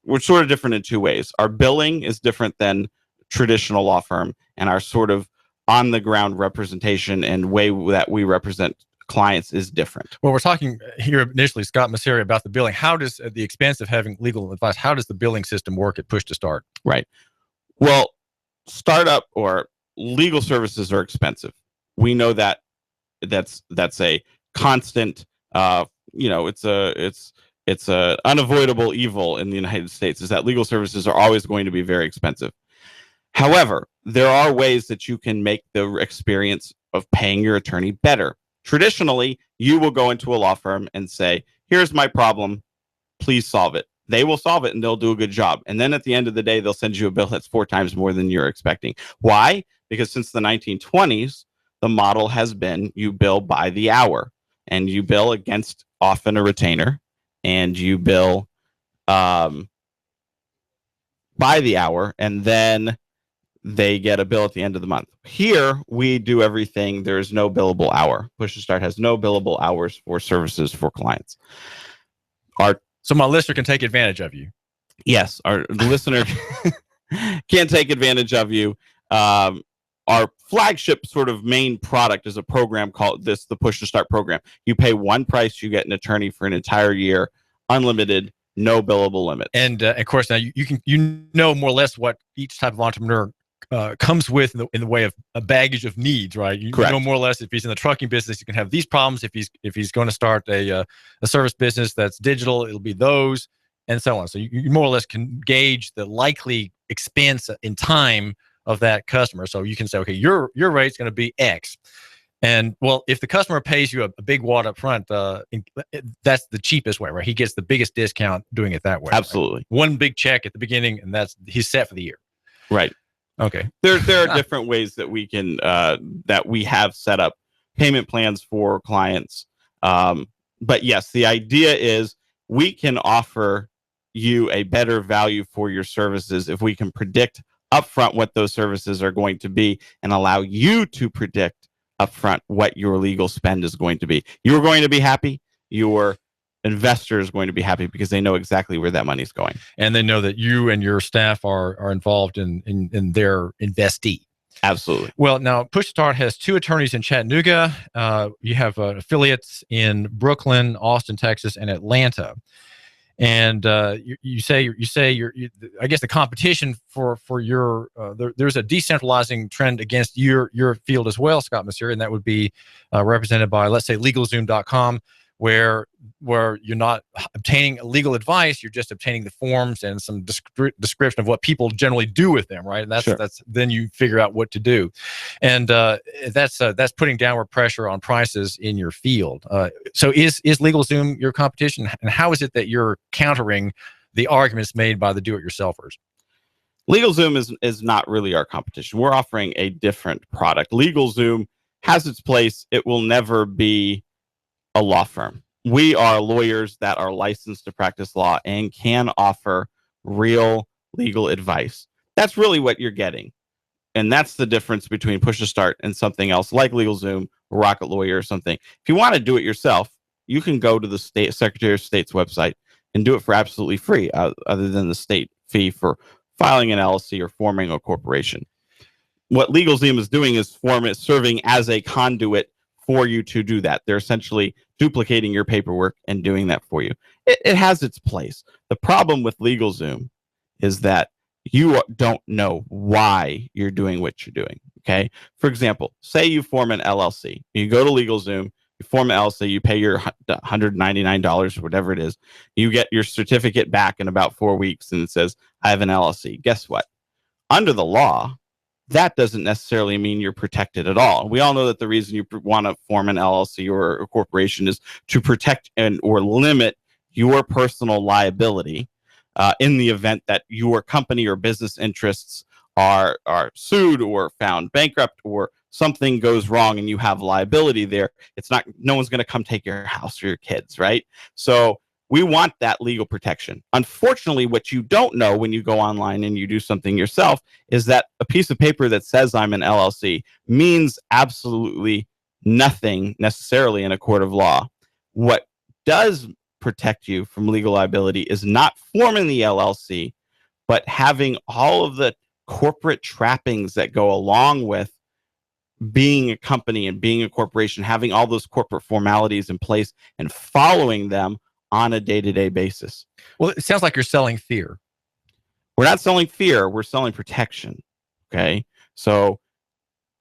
we're sort of different in two ways. Our billing is different than traditional law firm, and our sort of on the ground representation and way that we represent clients is different. Well, we're talking here initially, Scott Maucere, about the billing. How does the expense of having legal advice, how does the billing system work at Push to Start? Right. Well, startup or legal services are expensive. We know that that's a constant it's a unavoidable evil in the United States, is that legal services are always going to be very expensive. However, there are ways that you can make the experience of paying your attorney better. Traditionally, you will go into a law firm and say, here's my problem, please solve it. They will solve it and they'll do a good job. And then at the end of the day, they'll send you a bill that's 4 times more than you're expecting. Why? Because since the 1920s, the model has been you bill by the hour, and you bill against often a retainer, and you bill by the hour, and then they get a bill at the end of the month. Here, we do everything. There's no billable hour. Push to Start has no billable hours for services for clients. So my listener can take advantage of you. Yes, our listener can take advantage of you. Our flagship sort of main product is a program called the Push to Start program. You pay one price, you get an attorney for an entire year, unlimited, no billable limit. And of course, now you know more or less what each type of entrepreneur comes with in the way of a baggage of needs, right? You know more or less if he's in the trucking business, you can have these problems. If he's going to start a service business that's digital, it'll be those, and so on. So you more or less can gauge the likely expense in time of that customer. So you can say, okay, your rate's going to be X. And well, if the customer pays you a big wad up front, that's the cheapest way, right? He gets the biggest discount doing it that way. Absolutely. Right? One big check at the beginning, and he's set for the year. Right. Okay. There are different ways that we can that we have set up payment plans for clients. But yes, the idea is we can offer you a better value for your services if we can predict upfront what those services are going to be and allow you to predict upfront what your legal spend is going to be. You're going to be happy. Your investor is going to be happy because they know exactly where that money is going. And they know that you and your staff are involved in their investee. Absolutely. Well, now Push to Start has 2 attorneys in Chattanooga. You have affiliates in Brooklyn, Austin, Texas, and Atlanta. And you say I guess the competition for your there's a decentralizing trend against your field as well, Scott Maucere, and that would be represented by, let's say, LegalZoom.com, where you're not obtaining legal advice, you're just obtaining the forms and some description of what people generally do with them, right? And that's then you figure out what to do, and that's putting downward pressure on prices in your field. So is LegalZoom your competition, and how is it that you're countering the arguments made by the do-it-yourselfers? LegalZoom is not really our competition. We're offering a different product. LegalZoom has its place. It will never be a law firm. We are lawyers that are licensed to practice law and can offer real legal advice. That's really what you're getting. And that's the difference between Push to Start and something else like LegalZoom, Rocket Lawyer, or something. If you want to do it yourself, you can go to the state Secretary of State's website and do it for absolutely free, other than the state fee for filing an LLC or forming a corporation. What LegalZoom is doing is serving as a conduit for you to do that. They're essentially duplicating your paperwork and doing that for you. It has its place. The problem with LegalZoom is that you don't know why you're doing what you're doing. Okay. For example, say you form an LLC. You go to LegalZoom, you form an LLC, you pay your $199 or whatever it is. You get your certificate back in about 4 weeks and it says, I have an LLC. Guess what? Under the law, that doesn't necessarily mean you're protected at all. We all know that the reason you want to form an LLC or a corporation is to protect or limit your personal liability in the event that your company or business interests are sued or found bankrupt or something goes wrong and you have liability there. No one's going to come take your house or your kids, right? So we want that legal protection. Unfortunately, what you don't know when you go online and you do something yourself is that a piece of paper that says I'm an LLC means absolutely nothing necessarily in a court of law. What does protect you from legal liability is not forming the LLC, but having all of the corporate trappings that go along with being a company and being a corporation, having all those corporate formalities in place and following them on a day-to-day basis. Well, it sounds like you're selling fear. We're not selling fear. We're selling protection. Okay. So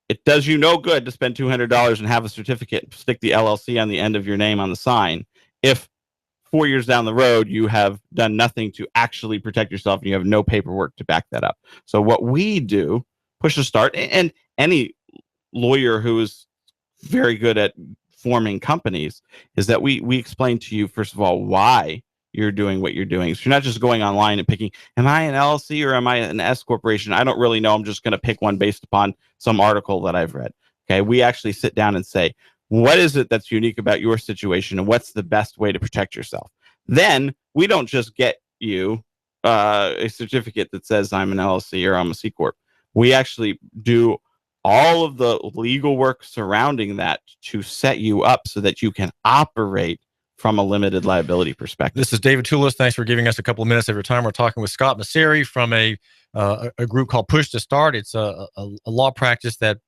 it does you no good to spend $200 and have a certificate and stick the LLC on the end of your name on the sign if 4 years down the road you have done nothing to actually protect yourself and you have no paperwork to back that up. So what we do, Push to Start, and any lawyer who is very good at forming companies, is that we explain to you, first of all, why you're doing what you're doing. So you're not just going online and picking, am I an LLC or am I an S corporation? I don't really know. I'm just going to pick one based upon some article that I've read. Okay. We actually sit down and say, what is it that's unique about your situation and what's the best way to protect yourself? Then we don't just get you a certificate that says I'm an LLC or I'm a C Corp. We actually do all of the legal work surrounding that to set you up so that you can operate from a limited liability perspective. This is David Tulis. Thanks for giving us a couple of minutes of your time. We're talking with Scott Maucere from a group called Push to Start. It's a law practice that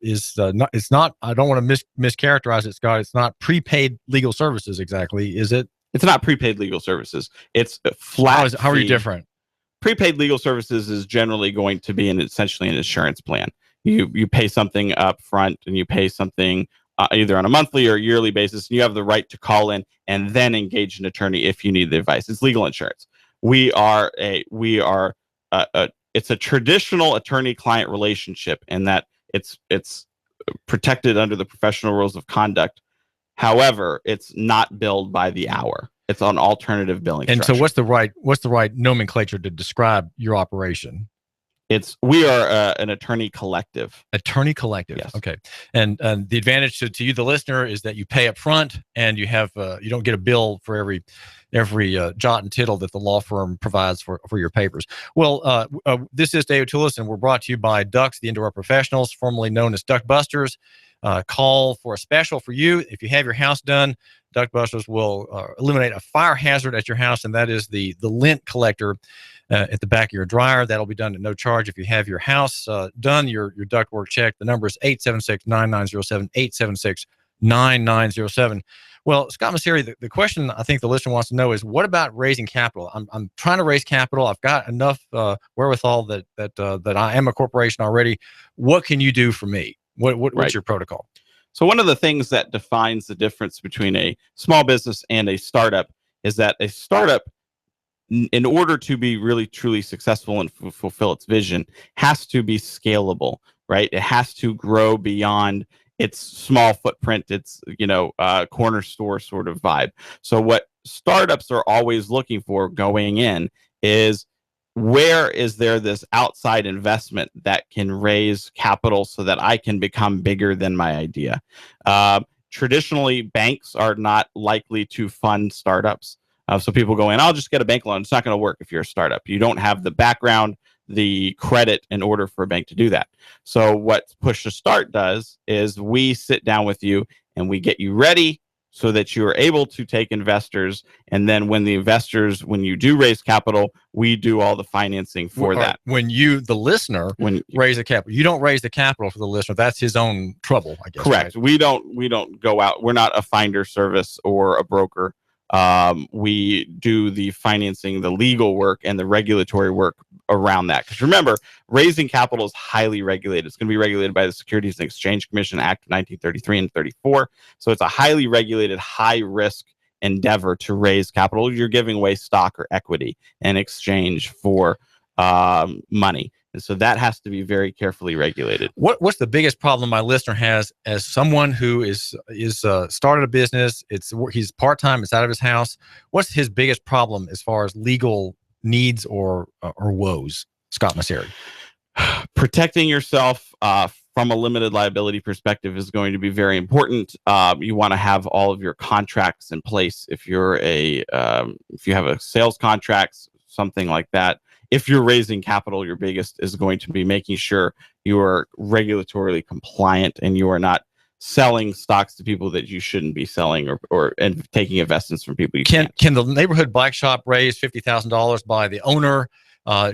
is not. It's not. I don't want to mischaracterize it, Scott. It's not prepaid legal services exactly, is it? It's not prepaid legal services. It's flat. How are you different? Prepaid legal services is generally going to be essentially an insurance plan. You pay something up front and you pay something either on a monthly or yearly basis, and you have the right to call in and then engage an attorney if you need the advice. It's legal insurance. It's a traditional attorney-client relationship in that it's protected under the professional rules of conduct. However, it's not billed by the hour. It's an alternative billing structure. So what's the right nomenclature to describe your operation? We are an attorney collective. Attorney collective. Yes. Okay. And the advantage to you, the listener, is that you pay up front and you have you don't get a bill for every jot and tittle that the law firm provides for your papers. Well, this is David Tulis, and we're brought to you by Ducks, the Indoor Professionals, formerly known as Duck Busters. Call for a special for you. If you have your house done, Duck Busters will eliminate a fire hazard at your house, and that is the lint collector at the back of your dryer. That'll be done at no charge. If you have your house done, your ductwork checked, the number is 876-9907, 876-9907. Well, Scott Maucere, the question I think the listener wants to know is, what about raising capital? I'm trying to raise capital. I've got enough wherewithal that I am a corporation already. What can you do for me? What's your protocol? So one of the things that defines the difference between a small business and a startup is that a startup, in order to be really truly successful and fulfill its vision, has to be scalable, right? It has to grow beyond its small footprint, its corner store sort of vibe. So what startups are always looking for going in is, where is there this outside investment that can raise capital so that I can become bigger than my idea? Traditionally, banks are not likely to fund startups. So people go in, I'll just get a bank loan. It's not going to work if you're a startup. You don't have the background, the credit in order for a bank to do that. So what Push to Start does is we sit down with you and we get you ready so that you are able to take investors. And then when you do raise capital, we do all the financing for that. When you, the listener, raise the capital, you don't raise the capital for the listener. That's his own trouble, I guess. Correct. Right? We don't go out. We're not a finder service or a broker. We do the financing, the legal work, and the regulatory work around that. Because remember, raising capital is highly regulated. It's going to be regulated by the Securities and Exchange Commission Act of 1933 and 34. So it's a highly regulated, high-risk endeavor to raise capital. You're giving away stock or equity in exchange for money. And so that has to be very carefully regulated. What's the biggest problem my listener has as someone who is started a business? He's part-time. It's out of his house. What's his biggest problem as far as legal needs or woes, Scott Maucere? Protecting yourself from a limited liability perspective is going to be very important. You want to have all of your contracts in place. If you have a sales contracts, something like that. If you're raising capital, your biggest is going to be making sure you are regulatorily compliant and you are not selling stocks to people that you shouldn't be selling and taking investments from people you can't. Can the neighborhood bike shop raise $50,000 by the owner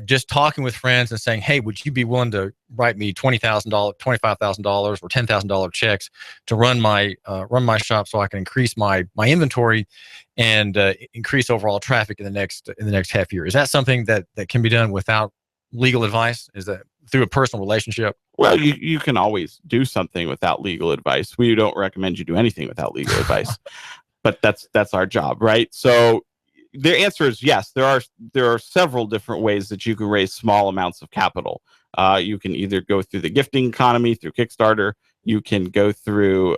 just talking with friends and saying, hey, would you be willing to write me $20,000, $25,000 or $10,000 checks to run my shop so I can increase my inventory and increase overall traffic in the next half year? Is that something that can be done without legal advice? Is that through a personal relationship? Well, you can always do something without legal advice. We don't recommend you do anything without legal advice, but that's our job, right? So the answer is yes. There are several different ways that you can raise small amounts of capital. You can either go through the gifting economy through Kickstarter. You can go through.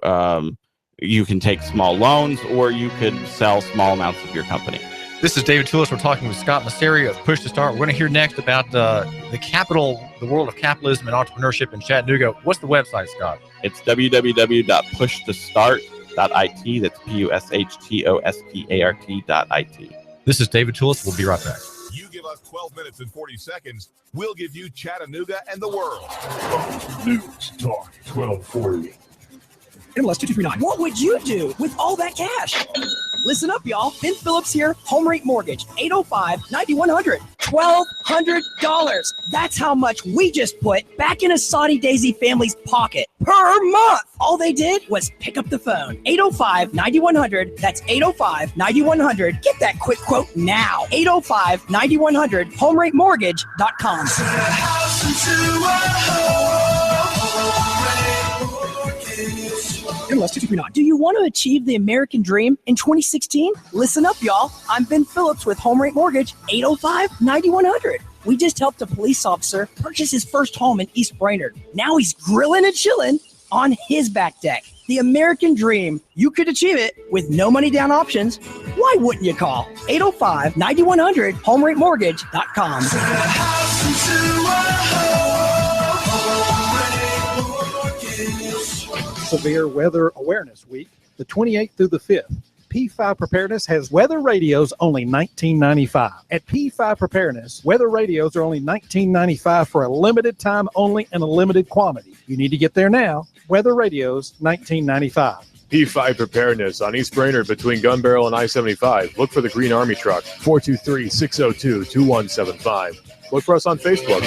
You can take small loans, or you could sell small amounts of your company. This is David Tulis. We're talking with Scott Maucere of Push to Start. We're going to hear next about the world of capitalism and entrepreneurship in Chattanooga. What's the website, Scott? It's www.pushtostart.it. That's PUSHTOSTART.it. This is David Tulis. We'll be right back. You give us 12 minutes and 40 seconds, we'll give you Chattanooga and the world. News Talk 1240. MLS 2239. What would you do with all that cash? Listen up, y'all. Ben Phillips here, Home Rate Mortgage, 805-9100. $1,200. That's how much we just put back in a Saudi Daisy family's pocket per month. All they did was pick up the phone. 805-9100. That's 805-9100. Get that quick quote now. 805-9100. HomeRateMortgage.com. MLS 2239. Do you want to achieve the American dream in 2016? Listen up, y'all. I'm Ben Phillips with Home Rate Mortgage, 805-9100. We just helped a police officer purchase his first home in East Brainerd. Now he's grilling and chilling on his back deck. The American dream. You could achieve it with no money down options. Why wouldn't you call? 805-9100, HomeRateMortgage.com. Severe Weather Awareness Week, the 28th through the 5th. P5 Preparedness has weather radios only $19.95. At P5 Preparedness, weather radios are only $19.95 for a limited time only and a limited quantity. You need to get there now. Weather radios, $19.95. P5 Preparedness on East Brainerd between Gun Barrel and I-75. Look for the Green Army truck, 423-602-2175. Look for us on Facebook.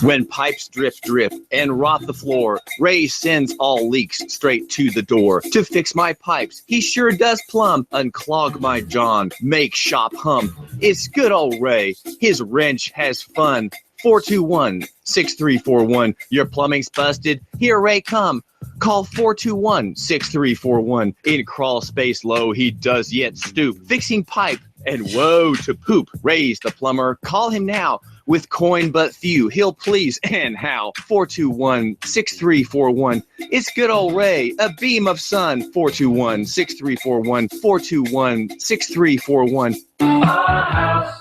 When pipes drip and rot the floor, Ray sends all leaks straight to the door. To fix my pipes, he sure does plumb. Unclog my John, make shop hum. It's good old Ray, his wrench has fun. 421-6341. Your plumbing's busted, here Ray come. Call 421-6341. In crawl space low, he does yet stoop. Fixing pipe and woe to poop. Ray's the plumber, call him now. With coin but few, he'll please and how. 421-6341. It's good old Ray, a beam of sun. 421-6341. 421-6341. Our house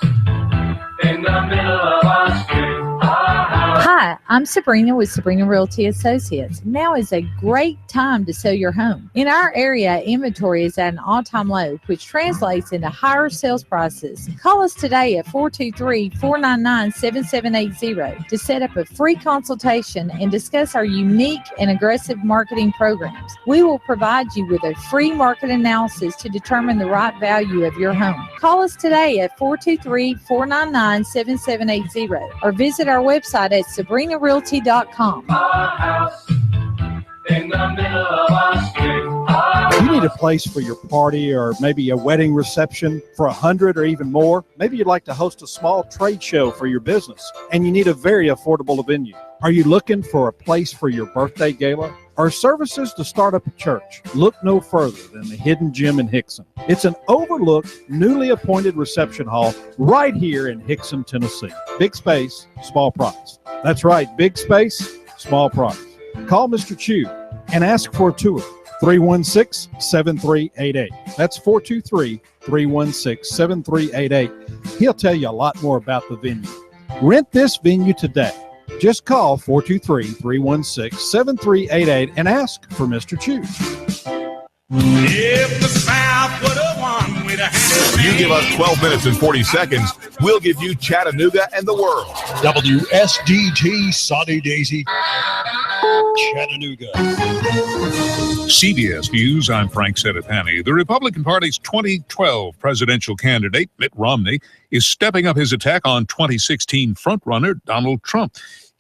in the middle of our street. Hi, I'm Sabrina with Sabrina Realty Associates. Now is a great time to sell your home. In our area, inventory is at an all-time low, which translates into higher sales prices. Call us today at 423-499-7780 to set up a free consultation and discuss our unique and aggressive marketing programs. We will provide you with a free market analysis to determine the right value of your home. Call us today at 423-499-7780 or visit our website at SabrinaRealty.com. Our house in the middle of our street. You need a place for your party or maybe a wedding reception for 100 or even more. Maybe you'd like to host a small trade show for your business and you need a very affordable venue. Are you looking for a place for your birthday gala or services to start up a church? Look no further than the Hidden Gem in Hickson. It's an overlooked, newly appointed reception hall right here in Hickson, Tennessee. Big space, small price. That's right, big space, small price. Call Mr. Chu and ask for a tour. 316-7388. That's 423-316-7388. He'll tell you a lot more about the venue. Rent this venue today. Just call 423-316-7388 and ask for Mr. Chu. If the South would have won, we'd have had. You give us 12 minutes and 40 seconds, we'll give you Chattanooga and the world. WSDT Saudi Daisy, Chattanooga. CBS News, I'm Frank Sedapani. The Republican Party's 2012 presidential candidate, Mitt Romney, is stepping up his attack on 2016 frontrunner Donald Trump.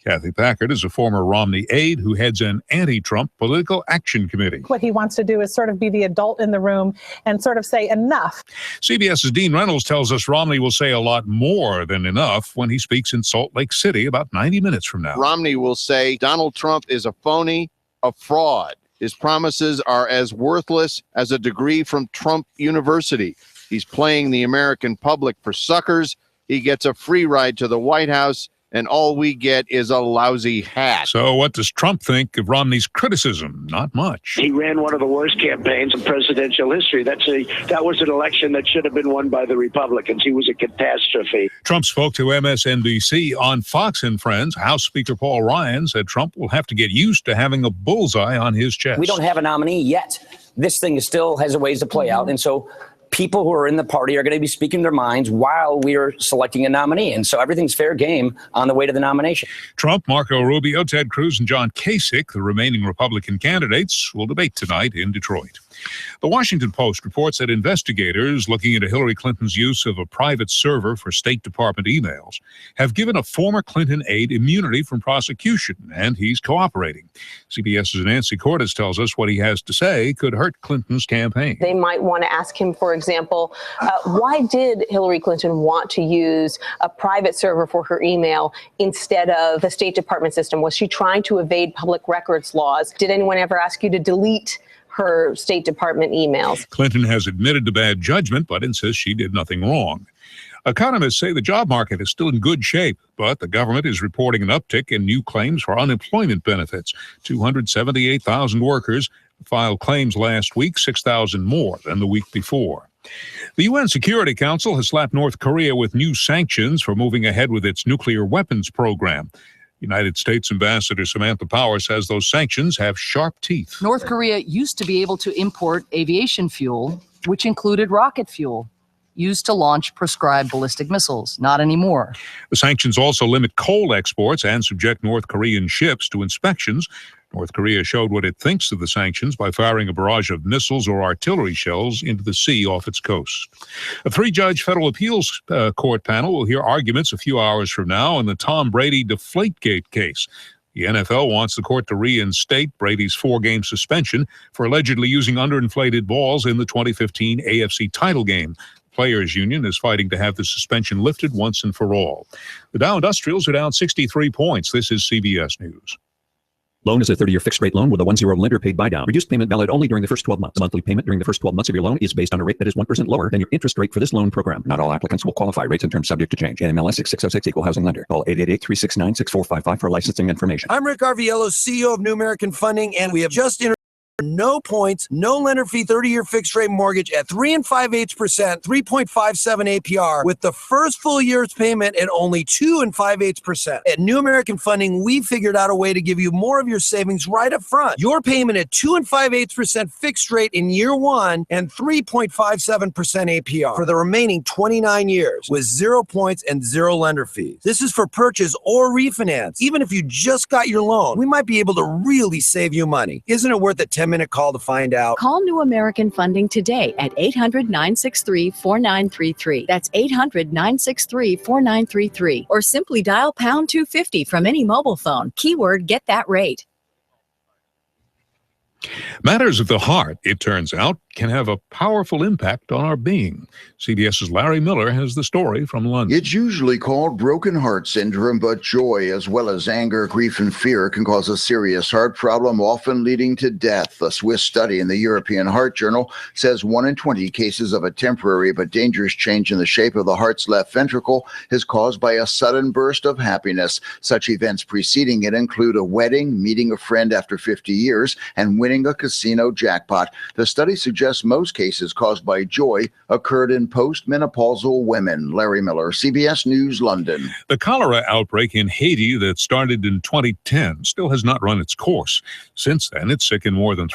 Kathy Packard is a former Romney aide who heads an anti-Trump political action committee. What he wants to do is sort of be the adult in the room and sort of say enough. CBS's Dean Reynolds tells us Romney will say a lot more than enough when he speaks in Salt Lake City about 90 minutes from now. Romney will say Donald Trump is a phony, a fraud. His promises are as worthless as a degree from Trump University. He's playing the American public for suckers. He gets a free ride to the White House. and all we get is a lousy hat. So what does Trump think of Romney's criticism? Not much. He ran one of the worst campaigns in presidential history. That was an election that should have been won by the Republicans. He was a catastrophe. Trump spoke to MSNBC on Fox and Friends. House Speaker Paul Ryan said Trump will have to get used to having a bullseye on his chest. We don't have a nominee yet. This thing still has a ways to play out. And so people who are in the party are going to be speaking their minds while we are selecting a nominee. And so everything's fair game on the way to the nomination. Trump, Marco Rubio, Ted Cruz, and John Kasich, the remaining Republican candidates, will debate tonight in Detroit. The Washington Post reports that investigators looking into Hillary Clinton's use of a private server for State Department emails have given a former Clinton aide immunity from prosecution, and he's cooperating. CBS's Nancy Cordes tells us what he has to say could hurt Clinton's campaign. They might want to ask him, for example, why did Hillary Clinton want to use a private server for her email instead of the State Department system? Was she trying to evade public records laws? Did anyone ever ask you to delete her State Department emails? Clinton has admitted to bad judgment, but insists she did nothing wrong. Economists say the job market is still in good shape, but the government is reporting an uptick in new claims for unemployment benefits. 278,000 workers filed claims last week, 6,000 more than the week before. The UN Security Council has slapped North Korea with new sanctions for moving ahead with its nuclear weapons program. United States Ambassador Samantha Power says those sanctions have sharp teeth. North Korea used to be able to import aviation fuel, which included rocket fuel, used to launch prescribed ballistic missiles. Not anymore. The sanctions also limit coal exports and subject North Korean ships to inspections. North Korea showed what it thinks of the sanctions by firing a barrage of missiles or artillery shells into the sea off its coast. A three-judge federal appeals court panel will hear arguments a few hours from now in the Tom Brady Deflategate case. The NFL wants the court to reinstate Brady's 4-game suspension for allegedly using underinflated balls in the 2015 AFC title game. The Players Union is fighting to have the suspension lifted once and for all. The Dow Industrials are down 63 points. This is CBS News. Loan is a 30-year fixed-rate loan with a 1-0 lender paid buy-down. Reduced payment valid only during the first 12 months. The monthly payment during the first 12 months of your loan is based on a rate that is 1% lower than your interest rate for this loan program. Not all applicants will qualify. Rates and terms subject to change. NMLS 6606 Equal Housing Lender. Call 888-369-6455 for licensing information. I'm Rick Arviello, CEO of New American Funding, and we have just no points, no lender fee, 30-year fixed-rate mortgage at 3 5/8%, 3.57 APR, with the first full year's payment at only 2 5/8%. At New American Funding, we figured out a way to give you more of your savings right up front. Your payment at 2 5/8% fixed rate in year one and 3.57% APR for the remaining 29 years with 0 points and 0 lender fees. This is for purchase or refinance. Even if you just got your loan, we might be able to really save you money. Isn't it worth a 10-minute call to find out? Call New American Funding today at 800-963-4933. That's 800-963-4933. Or simply dial pound 250 from any mobile phone. Keyword, get that rate. Matters of the heart, it turns out, can have a powerful impact on our being. CBS's Larry Miller has the story from London. It's usually called broken heart syndrome, but joy, as well as anger, grief, and fear, can cause a serious heart problem, often leading to death. A Swiss study in the European Heart Journal says 1 in 20 cases of a temporary but dangerous change in the shape of the heart's left ventricle is caused by a sudden burst of happiness. Such events preceding it include a wedding, meeting a friend after 50 years, and winning a casino jackpot. The study suggests most cases caused by joy occurred in postmenopausal women. Larry Miller, CBS News, London. The cholera outbreak in Haiti that started in 2010 still has not run its course. Since then, it's sickened more than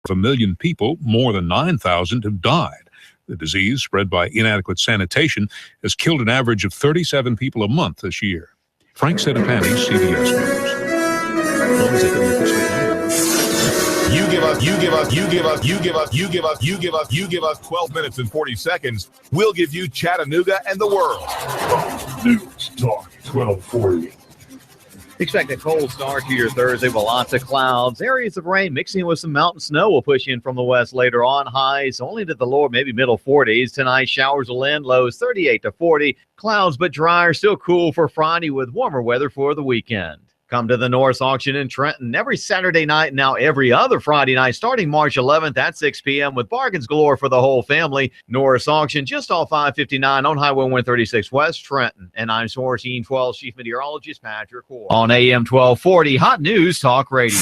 1 million people. More than 9,000 have died. The disease, spread by inadequate sanitation, has killed an average of 37 people a month this year. Frank Sedapani, CBS News. You give us 12 minutes and 40 seconds. We'll give you Chattanooga and the world. News Talk 1240. Expect a cold start to your Thursday with lots of clouds. Areas of rain mixing with some mountain snow will push in from the west later on. Highs only to the lower, maybe middle 40s. Tonight, showers will end, lows 38 to 40. Clouds but drier, still cool for Friday with warmer weather for the weekend. Come to the Norris Auction in Trenton every Saturday night, now every other Friday night, starting March 11th at 6 p.m. with bargains galore for the whole family. Norris Auction just off 559 on Highway 136 West Trenton. And I'm Source 12 Chief Meteorologist Patrick Ward on AM 1240 Hot News Talk Radio.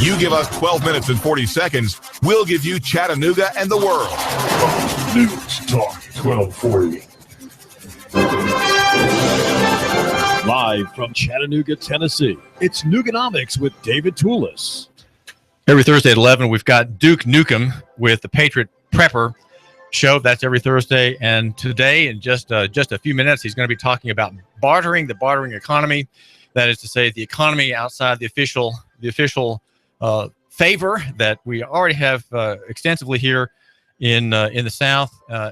You give us 12 minutes and 40 seconds, we'll give you Chattanooga and the world. News Talk 1240. Live from Chattanooga, Tennessee, it's Nooganomics with David Tulis. Every Thursday at 11, we've got Duke Nukem with the Patriot Prepper Show. That's every Thursday. And today, in just a few minutes, he's going to be talking about bartering, the bartering economy. That is to say, the economy outside the official favor that we already have extensively here in the South.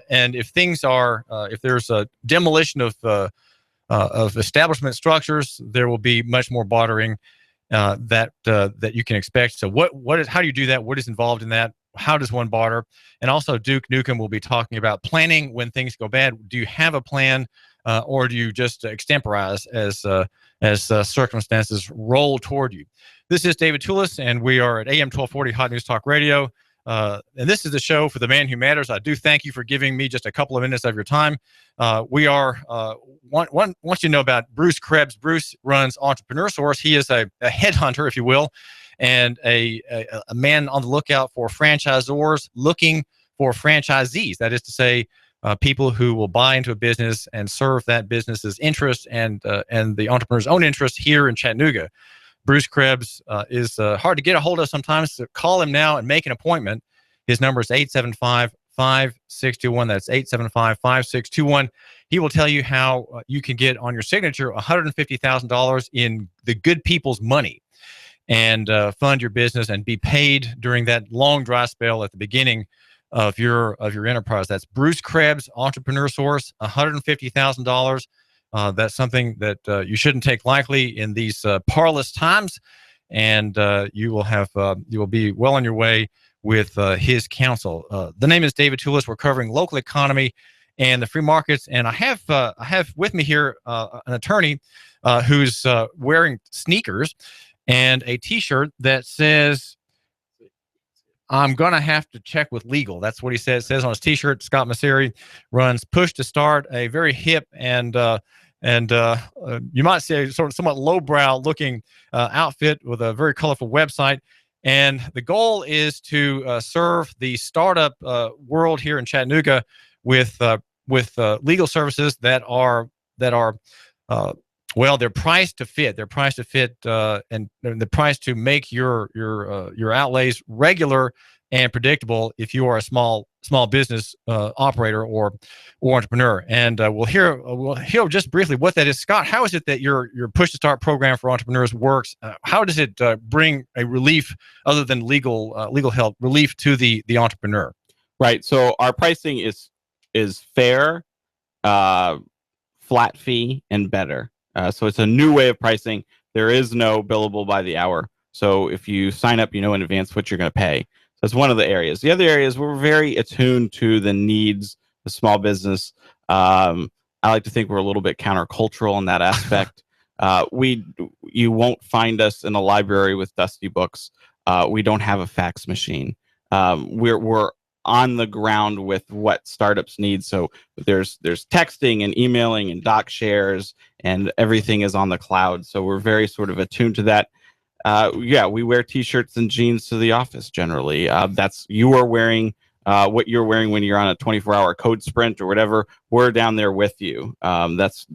And if things are, if there's a demolition of establishment structures, there will be much more bartering that you can expect. So how do you do that? What is involved in that? How does one barter? And also Duke Nukem will be talking about planning when things go bad. Do you have a plan, or do you just extemporize as circumstances roll toward you? This is David Tulis, and we are at AM 1240 Hot News Talk Radio. And this is the show for the man who matters. I do thank you for giving me just a couple of minutes of your time. We are, once you know about Bruce Krebs, Bruce runs Entrepreneur Source. He is a headhunter, if you will, and a man on the lookout for franchisors looking for franchisees. That is to say, people who will buy into a business and serve that business's interest and the entrepreneur's own interest here in Chattanooga. Bruce Krebs is hard to get a hold of sometimes, so call him now and make an appointment. His number is 875-5621. That's 875-5621. He will tell you how you can get on your signature $150,000 in the good people's money and fund your business and be paid during that long dry spell at the beginning of your enterprise. That's Bruce Krebs, Entrepreneur Source, $150,000. That's something that you shouldn't take lightly in these parlous times, and you will be well on your way with his counsel. The name is David Tulis. We're covering local economy and the free markets, and I have with me here an attorney who's wearing sneakers and a T-shirt that says, "I'm going to have to check with legal." That's what he says. It says on his T-shirt. Scott Maucere runs Push to Start, a very hip and you might say somewhat lowbrow looking outfit with a very colorful website. And the goal is to serve the startup world here in Chattanooga with legal services that are well, they're priced to fit. They're priced to fit, and the price to make your outlays regular and predictable if you are a small business operator or entrepreneur. And we'll hear just briefly what that is. Scott, how is it that your Push to Start program for entrepreneurs works? How does it bring a relief other than legal help, relief to the entrepreneur? Right. So our pricing is fair, flat fee, and better. So it's a new way of pricing. There is no billable by the hour. So if you sign up, you know in advance what you're going to pay. So that's one of the areas. The other areas, we're very attuned to the needs of small business. I like to think we're a little bit countercultural in that aspect. You won't find us in a library with dusty books. We don't have a fax machine. We're on the ground with what startups need. So there's texting and emailing and doc shares, and everything is on the cloud. So we're very sort of attuned to that. We wear T-shirts and jeans to the office generally. You are wearing what you're wearing when you're on a 24-hour code sprint or whatever. We're down there with you. That's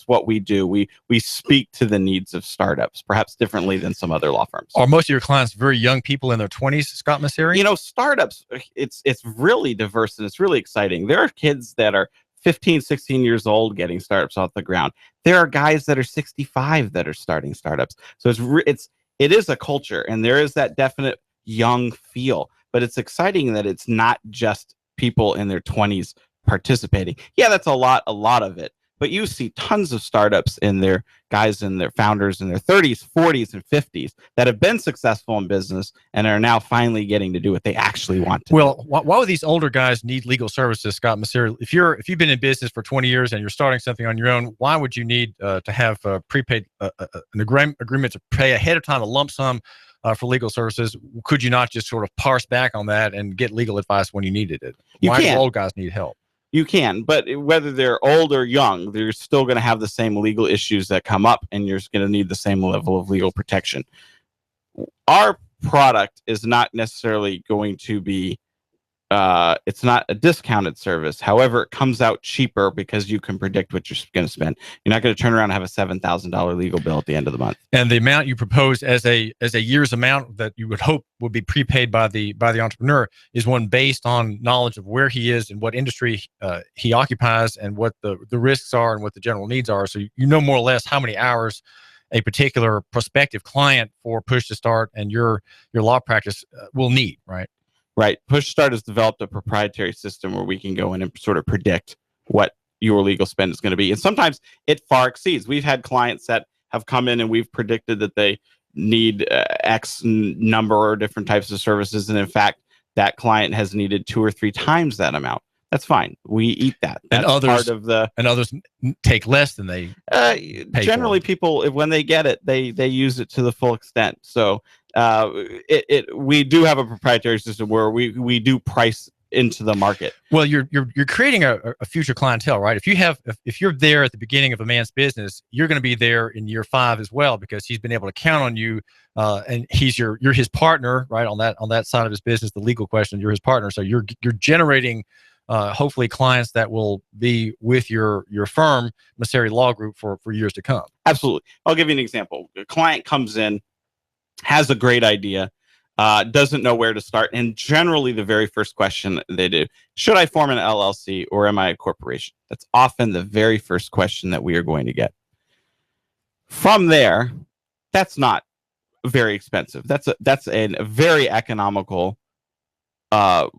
what we do. We speak to the needs of startups, perhaps differently than some other law firms. Are most of your clients very young people in their 20s, Scott Maucere? Startups, it's really diverse and it's really exciting. There are kids that are 15, 16 years old getting startups off the ground. There are guys that are 65 that are starting startups. So it is a culture, and there is that definite young feel. But it's exciting that it's not just people in their 20s participating. Yeah, that's a lot of it. but you see tons of startups in their founders in their 30s, 40s, and 50s that have been successful in business and are now finally getting to do what they actually want to. Well, why would these older guys need legal services, Scott Maucere? If you've been in business for 20 years and you're starting something on your own, why would you need to have prepaid an agreement to pay ahead of time a lump sum for legal services? Could you not just sort of parse back on that and get legal advice when you needed it? Why do old guys need help? You can, but whether they're old or young, they're still going to have the same legal issues that come up, and you're going to need the same level of legal protection. Our product is not necessarily going to be, it's not a discounted service. However, it comes out cheaper because you can predict what you're going to spend. You're not going to turn around and have a $7,000 legal bill at the end of the month. And the amount you propose as a year's amount that you would hope would be prepaid by the entrepreneur is one based on knowledge of where he is and what industry he occupies and what the risks are and what the general needs are. So you know more or less how many hours a particular prospective client for Push to Start and your law practice will need, right? Right. Push Start has developed a proprietary system where we can go in and sort of predict what your legal spend is going to be. And sometimes it far exceeds. We've had clients that have come in and we've predicted that they need X number of different types of services. And in fact, that client has needed 2 or 3 times that amount. That's fine. We eat that. That's part of the. And others take less than they. Generally, people, when they get it, they use it to the full extent. So we do have a proprietary system where we do price into the market. Well, you're creating a future clientele, right? If you're there at the beginning of a man's business, you're going to be there in year 5 as well, because he's been able to count on you, and you're his partner, right? On that side of his business, the legal question, you're his partner, so you're generating hopefully clients that will be with your firm, Maucere Law Group, for years to come. Absolutely. I'll give you an example. A client comes in, has a great idea, doesn't know where to start, and generally the very first question they do, should I form an LLC or am I a corporation? That's often the very first question that we are going to get. From there, that's not very expensive. That's a very economical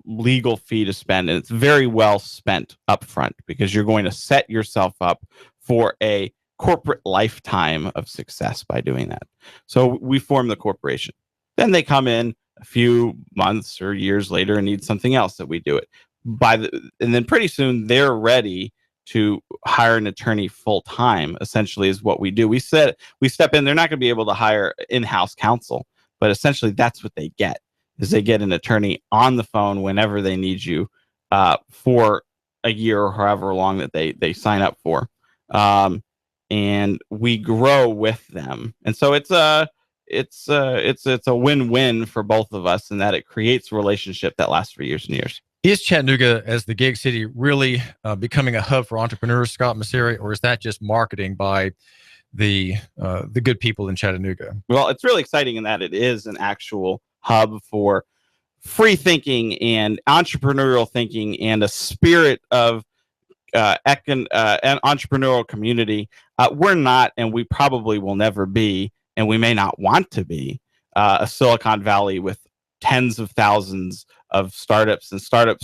legal fee to spend, and it's very well spent up front because you're going to set yourself up for a corporate lifetime of success by doing that. So we form the corporation. Then they come in a few months or years later and need something else that we do it. And then pretty soon they're ready to hire an attorney full time, essentially, is what we do. We step in, they're not going to be able to hire in-house counsel, but essentially that's what they get, is they get an attorney on the phone whenever they need you for a year or however long that they sign up for. And we grow with them. And so it's a win-win for both of us in that it creates a relationship that lasts for years and years. Is Chattanooga, as the gig city, really becoming a hub for entrepreneurs, Scott Maucere, or is that just marketing by the good people in Chattanooga? Well, it's really exciting in that it is an actual hub for free thinking and entrepreneurial thinking and a spirit of an entrepreneurial community. We're not, and we probably will never be, and we may not want to be, a Silicon Valley with tens of thousands of startups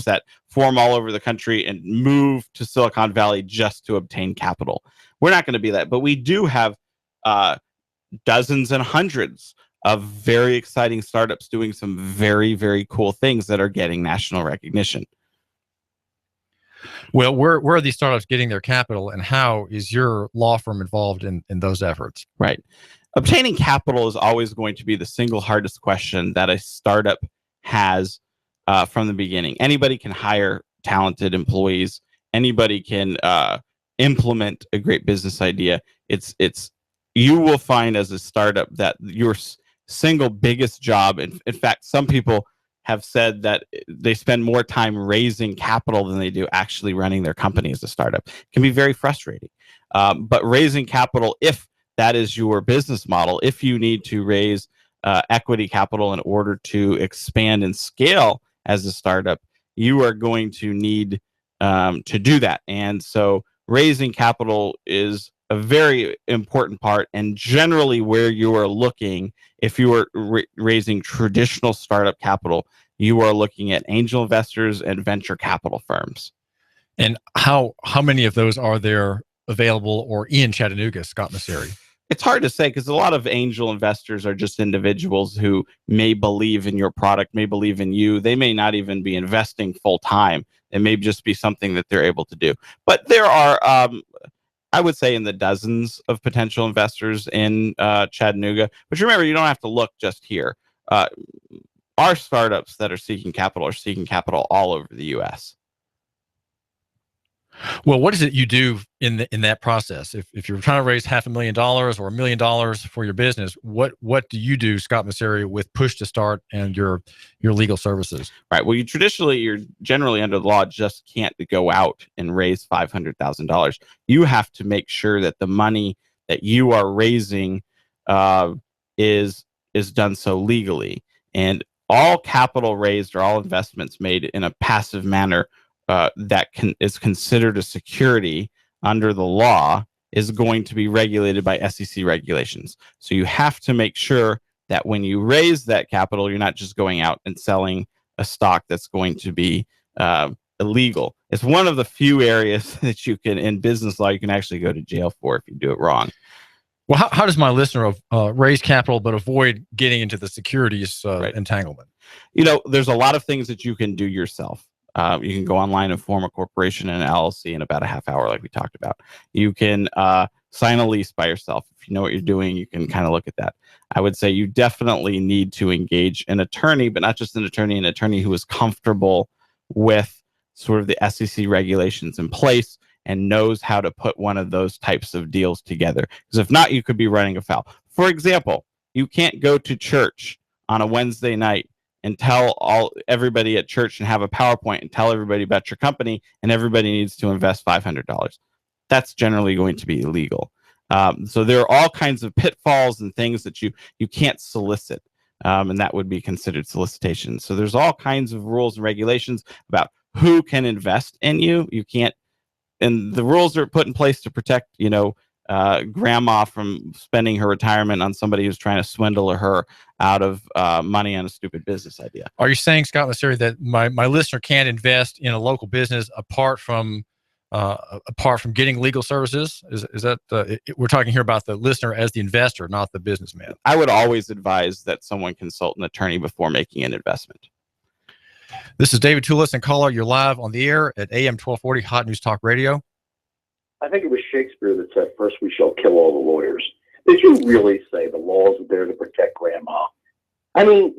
that form all over the country and move to Silicon Valley just to obtain capital. We're not going to be that, but we do have dozens and hundreds of very exciting startups doing some very, very cool things that are getting national recognition. Well, where are these startups getting their capital, and how is your law firm involved in those efforts? Right. Obtaining capital is always going to be the single hardest question that a startup has from the beginning. Anybody can hire talented employees. Anybody can implement a great business idea. You will find as a startup that your single biggest job, in fact, some people have said that they spend more time raising capital than they do actually running their company as a startup. It can be very frustrating. But raising capital, if that is your business model, if you need to raise equity capital in order to expand and scale as a startup, you are going to need to do that. And so raising capital is a very important part, and generally where you are looking, if you are raising traditional startup capital, you are looking at angel investors and venture capital firms. And how many of those are there available or in Chattanooga, Scott Maucere? It's hard to say because a lot of angel investors are just individuals who may believe in your product, may believe in you. They may not even be investing full time. It may just be something that they're able to do. But there are, I would say, in the dozens of potential investors in Chattanooga. But remember, you don't have to look just here. Our startups that are seeking capital all over the U.S. Well, what is it you do in that process? If you're trying to raise $500,000 or $1 million for your business, what do you do, Scott Maucere, with Push to Start and your legal services? Right. Well, you're generally under the law just can't go out and raise $500,000. You have to make sure that the money that you are raising is done so legally, and all capital raised or all investments made in a passive manner is considered a security under the law is going to be regulated by SEC regulations. So you have to make sure that when you raise that capital, you're not just going out and selling a stock that's going to be illegal. It's one of the few areas that you can, in business law, you can actually go to jail for if you do it wrong. Well, how does my listener raise capital but avoid getting into the securities entanglement? There's a lot of things that you can do yourself. You can go online and form a corporation and an LLC in about a half hour, like we talked about. You can sign a lease by yourself. If you know what you're doing, you can kind of look at that. I would say you definitely need to engage an attorney, but not just an attorney who is comfortable with sort of the SEC regulations in place and knows how to put one of those types of deals together. Because if not, you could be running afoul. For example, you can't go to church on a Wednesday night and tell everybody at church and have a PowerPoint and tell everybody about your company and everybody needs to invest $500. That's generally going to be illegal. So there are all kinds of pitfalls and things that you can't solicit, and that would be considered solicitation. So there's all kinds of rules and regulations about who can invest in you. You can't, and the rules are put in place to protect, grandma from spending her retirement on somebody who's trying to swindle her out of money on a stupid business idea. Are you saying, Scott Maucere, that my listener can't invest in a local business apart from getting legal services? Is that we're talking here about the listener as the investor, not the businessman? I would always advise that someone consult an attorney before making an investment. This is David Tulis and caller. You're live on the air at AM 1240 Hot News Talk Radio. I think it was Shakespeare that said, "First we shall kill all the lawyers." Did you really say the laws are there to protect grandma? I mean,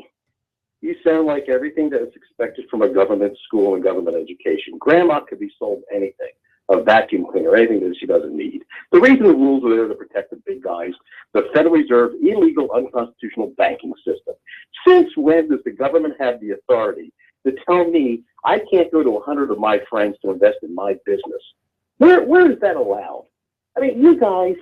you sound like everything that is expected from a government school and government education. Grandma could be sold anything, a vacuum cleaner, anything that she doesn't need. The reason the rules are there to protect the big guys, the Federal Reserve illegal, unconstitutional banking system. Since when does the government have the authority to tell me I can't go to 100 of my friends to invest in my business? Where is that allowed? I mean, you guys,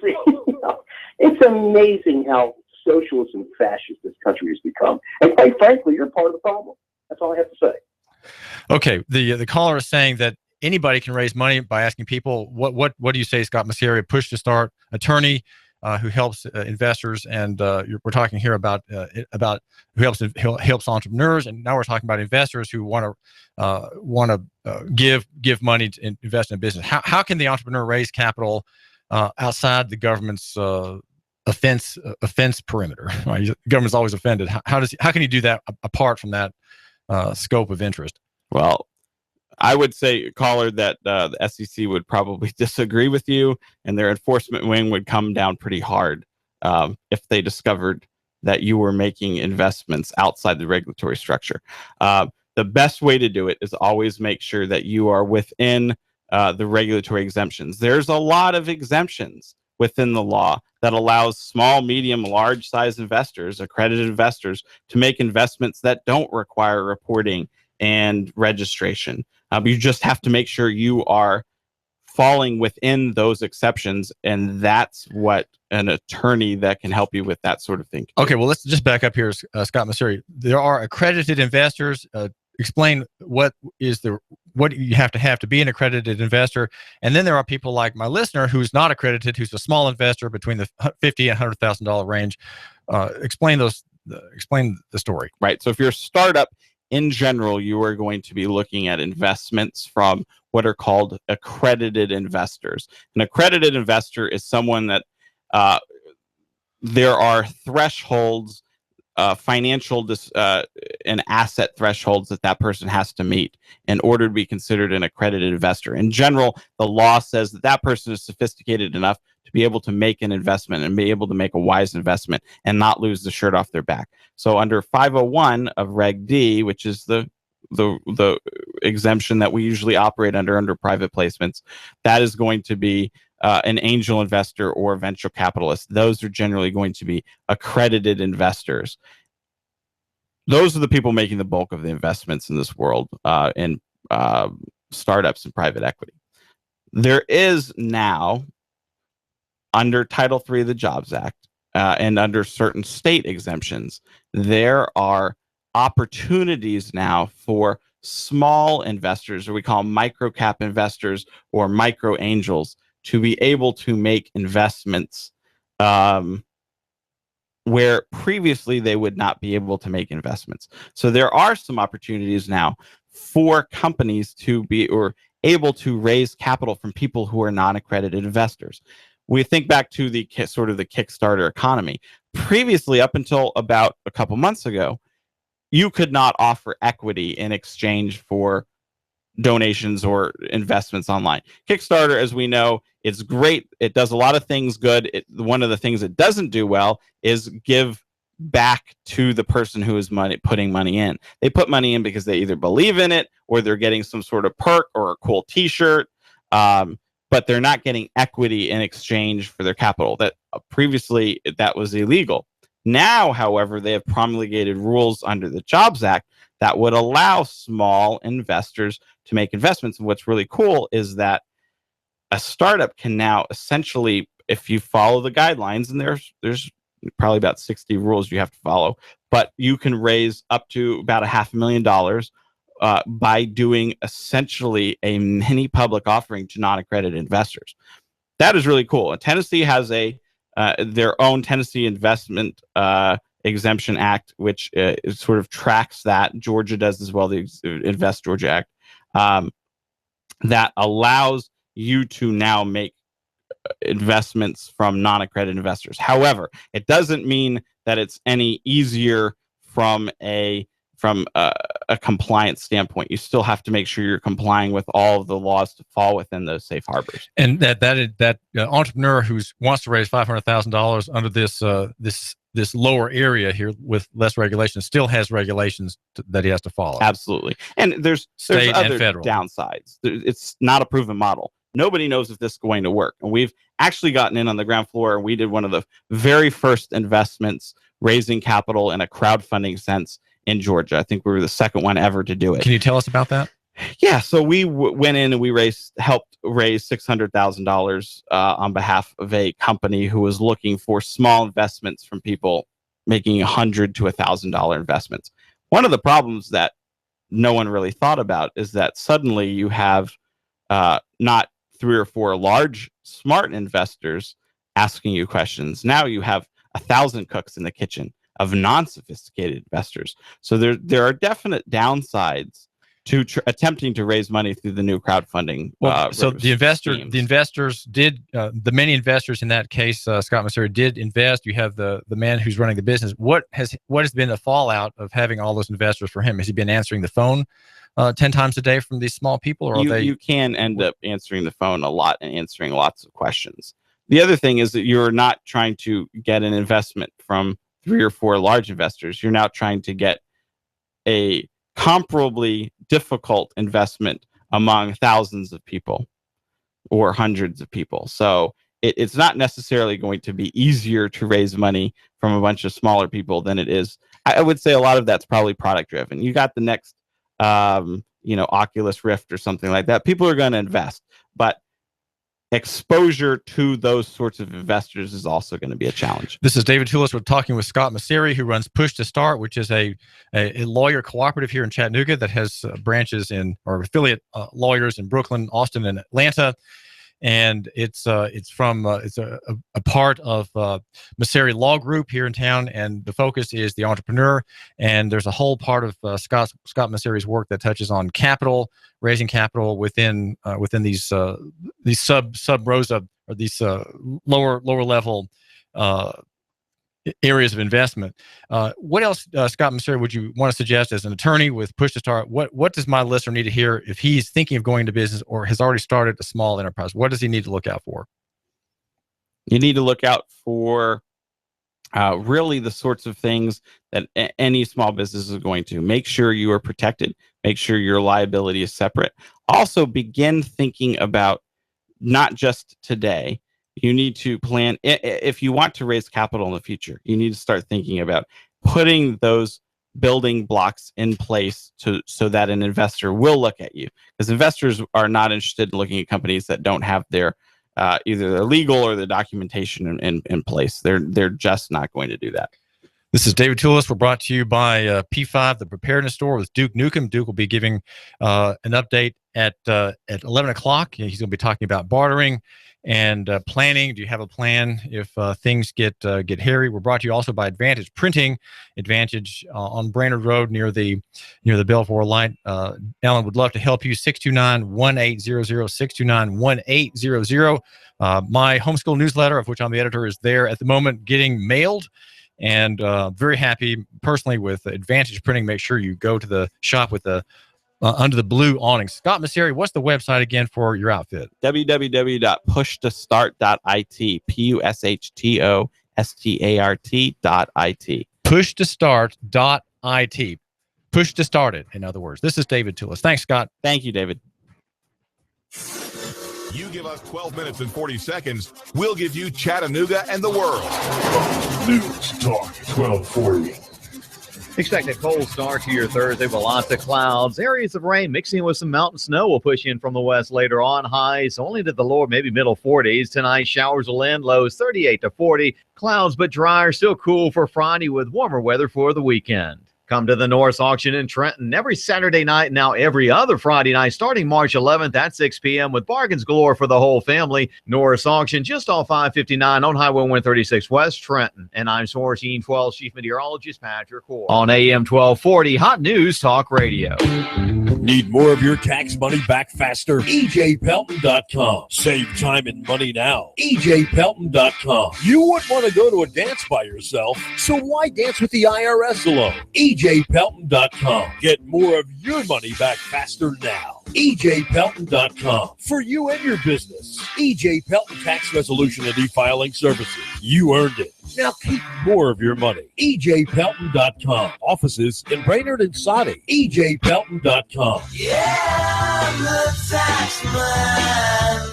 it's amazing how socialist and fascist this country has become. And quite frankly, you're part of the problem. That's all I have to say. Okay, the caller is saying that anybody can raise money by asking people. What do you say, Scott Maucere? Push to Start attorney who helps investors, and we're talking here about who helps entrepreneurs, and now we're talking about investors who want to give money to invest in a business. How can the entrepreneur raise capital outside the government's offense perimeter? Right? The government's always offended. How can you do that apart from that scope of interest? Well, I would say, caller, that the SEC would probably disagree with you, and their enforcement wing would come down pretty hard if they discovered that you were making investments outside the regulatory structure. The best way to do it is always make sure that you are within the regulatory exemptions. There's a lot of exemptions within the law that allows small, medium, large size investors, accredited investors, to make investments that don't require reporting and registration. You just have to make sure you are falling within those exceptions, and that's what an attorney that can help you with that sort of thing. Okay, well, let's just back up here, Scott Maucere. There are accredited investors. Explain what you have to be an accredited investor, and then there are people like my listener who's not accredited, who's a small investor between the $50,000 and $100,000 range. Explain the story. Right. So if you're a startup, in general, you are going to be looking at investments from what are called accredited investors. An accredited investor is someone that there are thresholds, financial and asset thresholds that person has to meet in order to be considered an accredited investor. In general, the law says that person is sophisticated enough to be able to make an investment and be able to make a wise investment and not lose the shirt off their back. So under 501 of Reg D, which is the exemption that we usually operate under private placements, that is going to be an angel investor or venture capitalist. Those are generally going to be accredited investors. Those are the people making the bulk of the investments in this world in startups and private equity. There is now, under Title III of the Jobs Act and under certain state exemptions, there are opportunities now for small investors, or we call them micro-cap investors or micro angels, to be able to make investments where previously they would not be able to make investments. So there are some opportunities now for companies to be able to raise capital from people who are non-accredited investors. We think back to the sort of the Kickstarter economy. Previously, up until about a couple months ago, you could not offer equity in exchange for donations or investments online. Kickstarter, as we know, it's great. It does a lot of things good. One of the things it doesn't do well is give back to the person who is putting money in. They put money in because they either believe in it or they're getting some sort of perk or a cool t-shirt, but they're not getting equity in exchange for their capital. That previously that was illegal. Now, however, they have promulgated rules under the Jobs Act that would allow small investors to make investments. And what's really cool is that a startup can now essentially, if you follow the guidelines, and there's probably about 60 rules you have to follow, but you can raise up to about $500,000 by doing essentially a mini public offering to non-accredited investors. That is really cool. And Tennessee has their own Tennessee Investment Exemption Act, which sort of tracks that. Georgia does as well, the Invest Georgia Act, that allows you to now make investments from non-accredited investors. However, it doesn't mean that it's any easier from a compliance standpoint. You still have to make sure you're complying with all of the laws to fall within those safe harbors. And that entrepreneur who wants to raise $500,000 under this lower area here with less regulations still has regulations that he has to follow. Absolutely. And there's State other and federal downsides. It's not a proven model. Nobody knows if this is going to work. And we've actually gotten in on the ground floor, and we did one of the very first investments raising capital in a crowdfunding sense in Georgia. I think we were the second one ever to do it. Can you tell us about that? Yeah, so we went in and we helped raise $600,000 on behalf of a company who was looking for small investments from people making $100 to $1,000 investments. One of the problems that no one really thought about is that suddenly you have not 3 or 4 large smart investors asking you questions. Now you have 1,000 cooks in the kitchen of non-sophisticated investors. So there are definite downsides to attempting to raise money through the new crowdfunding. So the investors did, the many investors in that case, Scott Maucere did invest. You have the man who's running the business. What has been the fallout of having all those investors for him? Has he been answering the phone 10 times a day from these small people, or you can end up answering the phone a lot and answering lots of questions. The other thing is that you're not trying to get an investment from 3 or 4 large investors. You're now trying to get a comparably difficult investment among thousands of people or hundreds of people. So it's not necessarily going to be easier to raise money from a bunch of smaller people than it is. I would say a lot of that's probably product driven. You got the next, Oculus Rift or something like that. People are going to invest, but exposure to those sorts of investors is also going to be a challenge. This is David Tulis. We're talking with Scott Maucere, who runs Push to Start, which is a lawyer cooperative here in Chattanooga that has branches or affiliate lawyers in Brooklyn, Austin, and Atlanta. and it's a part of Maucere Law Group here in town, and the focus is the entrepreneur. And there's a whole part of Scott Maucere's work that touches on capital, raising capital within these sub rosa, or these lower level areas of investment. What else, Scott Maucere, would you want to suggest as an attorney with Push to Start? What does my listener need to hear if he's thinking of going into business or has already started a small enterprise? What does he need to look out for? You need to look out for really the sorts of things that any small business is going to. Make sure you are protected. Make sure your liability is separate. Also, begin thinking about not just today. You need to plan, if you want to raise capital in the future, you need to start thinking about putting those building blocks in place so that an investor will look at you. Because investors are not interested in looking at companies that don't have their either their legal or the documentation in place. They're just not going to do that. This is David Tulis. We're brought to you by P5, the preparedness store, with Duke Nukem. Duke will be giving an update at 11 o'clock. He's going to be talking about bartering and planning. Do you have a plan if things get hairy? We're brought to you also by Advantage Printing. Advantage on Brainerd Road near the Belvoir light. Ellen would love to help you. 629-1800, 629-1800. My homeschool newsletter, of which I'm the editor, is there at the moment getting mailed. And very happy personally with Advantage Printing. Make sure you go to the shop with the under the blue awning. Scott Maucere, what's the website again for your outfit? www.pushtostart.it. PUSHTOSTART.it. Pushtostart.it. Push to start it, in other words. This is David Tulis. Thanks, Scott. Thank you, David. You give us 12 minutes and 40 seconds, we'll give you Chattanooga and the world. News Talk 1240. Expect a cold start to your Thursday with lots of clouds. Areas of rain mixing with some mountain snow will push in from the west later on. Highs only to the lower, maybe middle 40s. Tonight, showers will end, lows 38 to 40. Clouds but drier, still cool for Friday with warmer weather for the weekend. Come to the Norris Auction in Trenton every Saturday night, now every other Friday night, starting March 11th at 6 p.m. with bargains galore for the whole family. Norris Auction just off 559 on Highway 136 West Trenton. And I'm Source 12 Chief Meteorologist Patrick Hoare on AM 1240 Hot News Talk Radio. Need more of your tax money back faster? EJPelton.com. Save time and money now. EJPelton.com. You wouldn't want to go to a dance by yourself, so why dance with the IRS alone? EJPelton.com. Get more of your money back faster now. EJPelton.com. For you and your business. EJ Pelton Tax Resolution and E-Filing Services. You earned it. Now keep more of your money. EJPelton.com. Offices in Brainerd and Saudi. EJPelton.com. Yeah, I'm the tax man.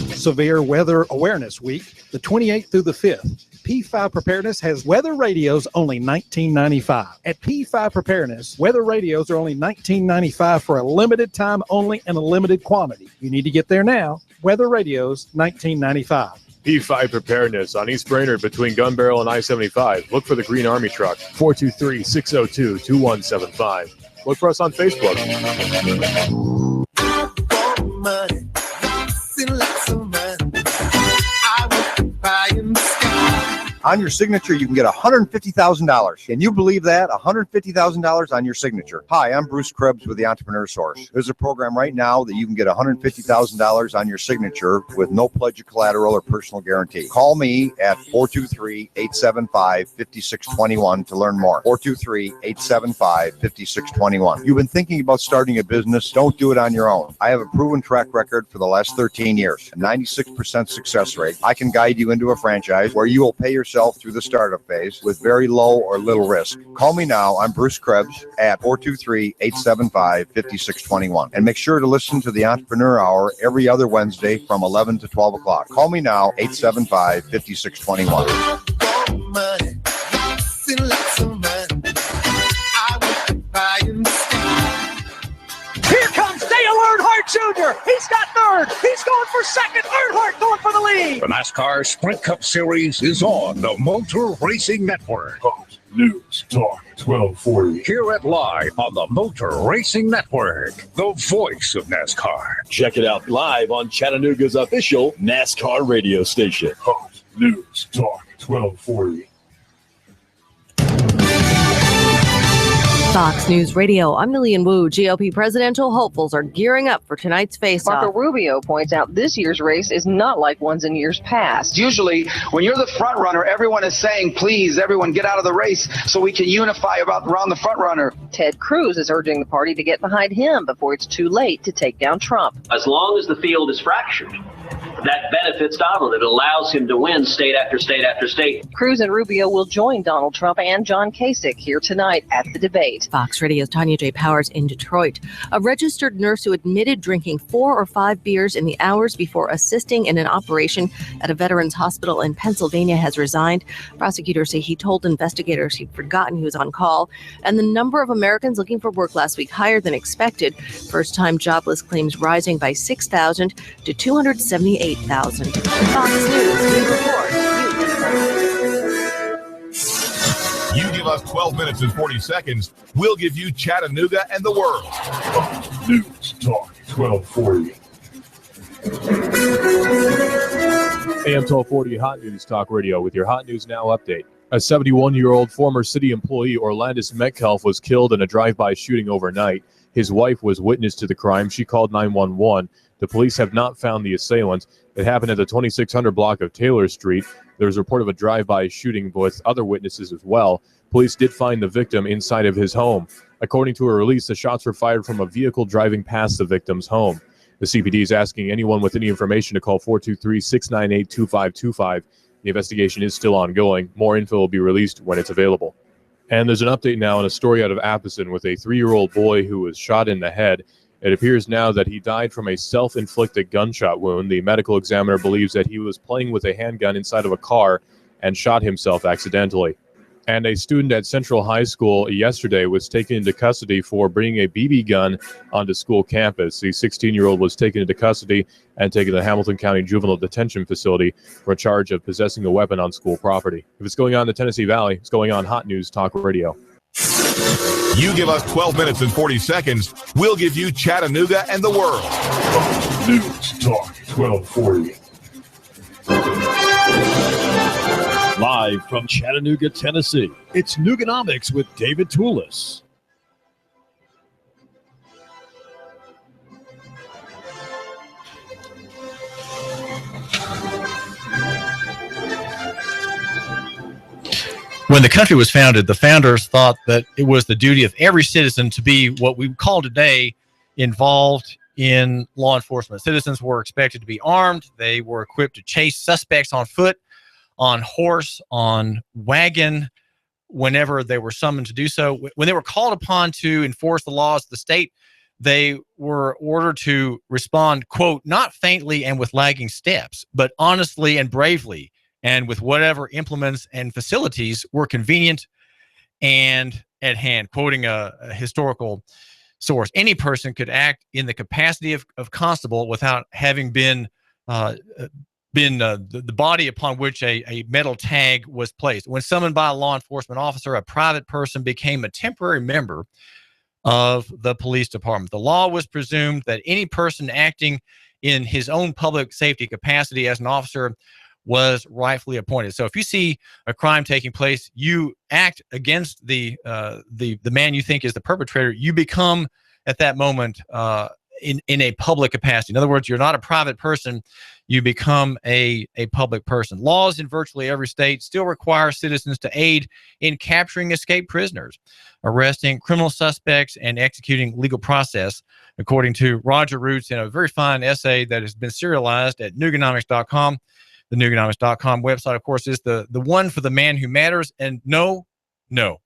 Severe Weather Awareness Week, the 28th through the 5th. P5 Preparedness has weather radios only $19.95. At P5 Preparedness, weather radios are only $19.95 for a limited time only and a limited quantity. You need to get there now. Weather radios, $19.95. P5 Preparedness on East Brainerd between Gun Barrel and I-75. Look for the Green Army truck, 423-602-2175. Look for us on Facebook. Money. Lots of money. I want to buy and On your signature, you can get $150,000. Can you believe that? $150,000 on your signature. Hi, I'm Bruce Krebs with the Entrepreneur Source. There's a program right now that you can get $150,000 on your signature with no pledge of collateral or personal guarantee. Call me at 423-875-5621 to learn more. 423-875-5621. You've been thinking about starting a business? Don't do it on your own. I have a proven track record for the last 13 years, a 96% success rate. I can guide you into a franchise where you will pay yourself through the startup phase with very low or little risk. Call me now. I'm Bruce Krebs at 423-875-5621. And make sure to listen to the Entrepreneur Hour every other Wednesday from 11 to 12 o'clock. Call me now, 875-5621. Here comes Dale Earnhardt Jr. He's got third. He's going for second. Earnhardt going for the lead. The NASCAR Sprint Cup Series is on the Motor Racing Network. News Talk 1240. Hear it live on the Motor Racing Network, the voice of NASCAR. Check it out live on Chattanooga's official NASCAR radio station. Fox News Talk 1240. Fox News Radio, I'm Lillian Wu. GOP presidential hopefuls are gearing up for tonight's face-off. Marco Rubio points out this year's race is not like ones in years past. Usually, when you're the front runner, everyone is saying, please, everyone get out of the race so we can unify around the front runner. Ted Cruz is urging the party to get behind him before it's too late to take down Trump. As long as the field is fractured, that benefits Donald. It allows him to win state after state after state. Cruz and Rubio will join Donald Trump and John Kasich here tonight at the debate. Fox Radio's Tanya J. Powers in Detroit. A registered nurse who admitted drinking 4 or 5 beers in the hours before assisting in an operation at a veterans hospital in Pennsylvania has resigned. Prosecutors say he told investigators he'd forgotten he was on call. And the number of Americans looking for work last week higher than expected. First-time jobless claims rising by 6,000 to 278,000. Fox News, we report. You give us 12 minutes and 40 seconds, we'll give you Chattanooga and the world. News Talk 1240. AM 1240 Hot News Talk Radio with your Hot News Now update. A 71-year-old former city employee, Orlandis Metcalf, was killed in a drive-by shooting overnight. His wife was witness to the crime. She called 911. The police have not found the assailants. It happened at the 2600 block of Taylor Street. There was a report of a drive-by shooting with other witnesses as well. Police did find the victim inside of his home. According to a release, the shots were fired from a vehicle driving past the victim's home. The CPD is asking anyone with any information to call 423-698-2525. The investigation is still ongoing. More info will be released when it's available. And there's an update now on a story out of Appleton with a 3-year-old boy who was shot in the head. It appears now that he died from a self-inflicted gunshot wound. The medical examiner believes that he was playing with a handgun inside of a car and shot himself accidentally. And a student at Central High School yesterday was taken into custody for bringing a BB gun onto school campus. The 16-year-old was taken into custody and taken to the Hamilton County Juvenile Detention Facility for a charge of possessing a weapon on school property. If it's going on in the Tennessee Valley, it's going on Hot News Talk Radio. You give us 12 minutes and 40 seconds, we'll give you Chattanooga and the world. News Talk 1240. Live from Chattanooga, Tennessee, it's Nooganomics with David Tulis. When the country was founded, the founders thought that it was the duty of every citizen to be what we call today involved in law enforcement. Citizens were expected to be armed. They were equipped to chase suspects on foot, on horse, on wagon, whenever they were summoned to do so. When they were called upon to enforce the laws of the state, they were ordered to respond, quote, not faintly and with lagging steps, but honestly and bravely, and with whatever implements and facilities were convenient and at hand. Quoting a historical source, any person could act in the capacity of constable without having been the body upon which a metal tag was placed. When summoned by a law enforcement officer, a private person became a temporary member of the police department. The law was presumed that any person acting in his own public safety capacity as an officer was rightfully appointed. So if you see a crime taking place, you act against the man you think is the perpetrator. You become at that moment in a public capacity. In other words, you're not a private person. You become a public person. Laws in virtually every state still require citizens to aid in capturing escaped prisoners, arresting criminal suspects, and executing legal process, according to Roger Roots in a very fine essay that has been serialized at Nooganomics.com. The Nooganomics.com website, of course, is the one for the man who matters. And no,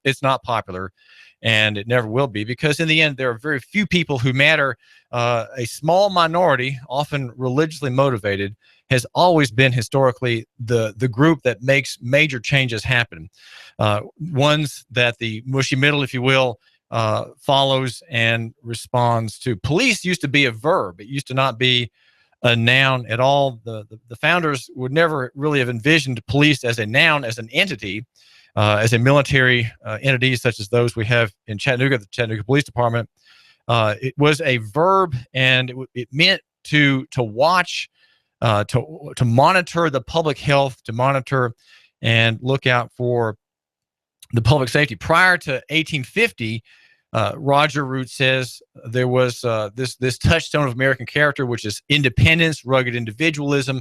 it's not popular, and it never will be, because in the end, there are very few people who matter. A small minority, often religiously motivated, has always been historically the group that makes major changes happen. Ones that the mushy middle, if you will, follows and responds to. Police used to be a verb. It used to not be a noun at all. The founders would never really have envisioned police as a noun, as an entity. as a military entity, such as those we have in Chattanooga, the Chattanooga Police Department. It was a verb, and it meant to watch, to monitor the public health, to monitor and look out for the public safety. Prior to 1850, Roger Root says there was this touchstone of American character, which is independence, rugged individualism,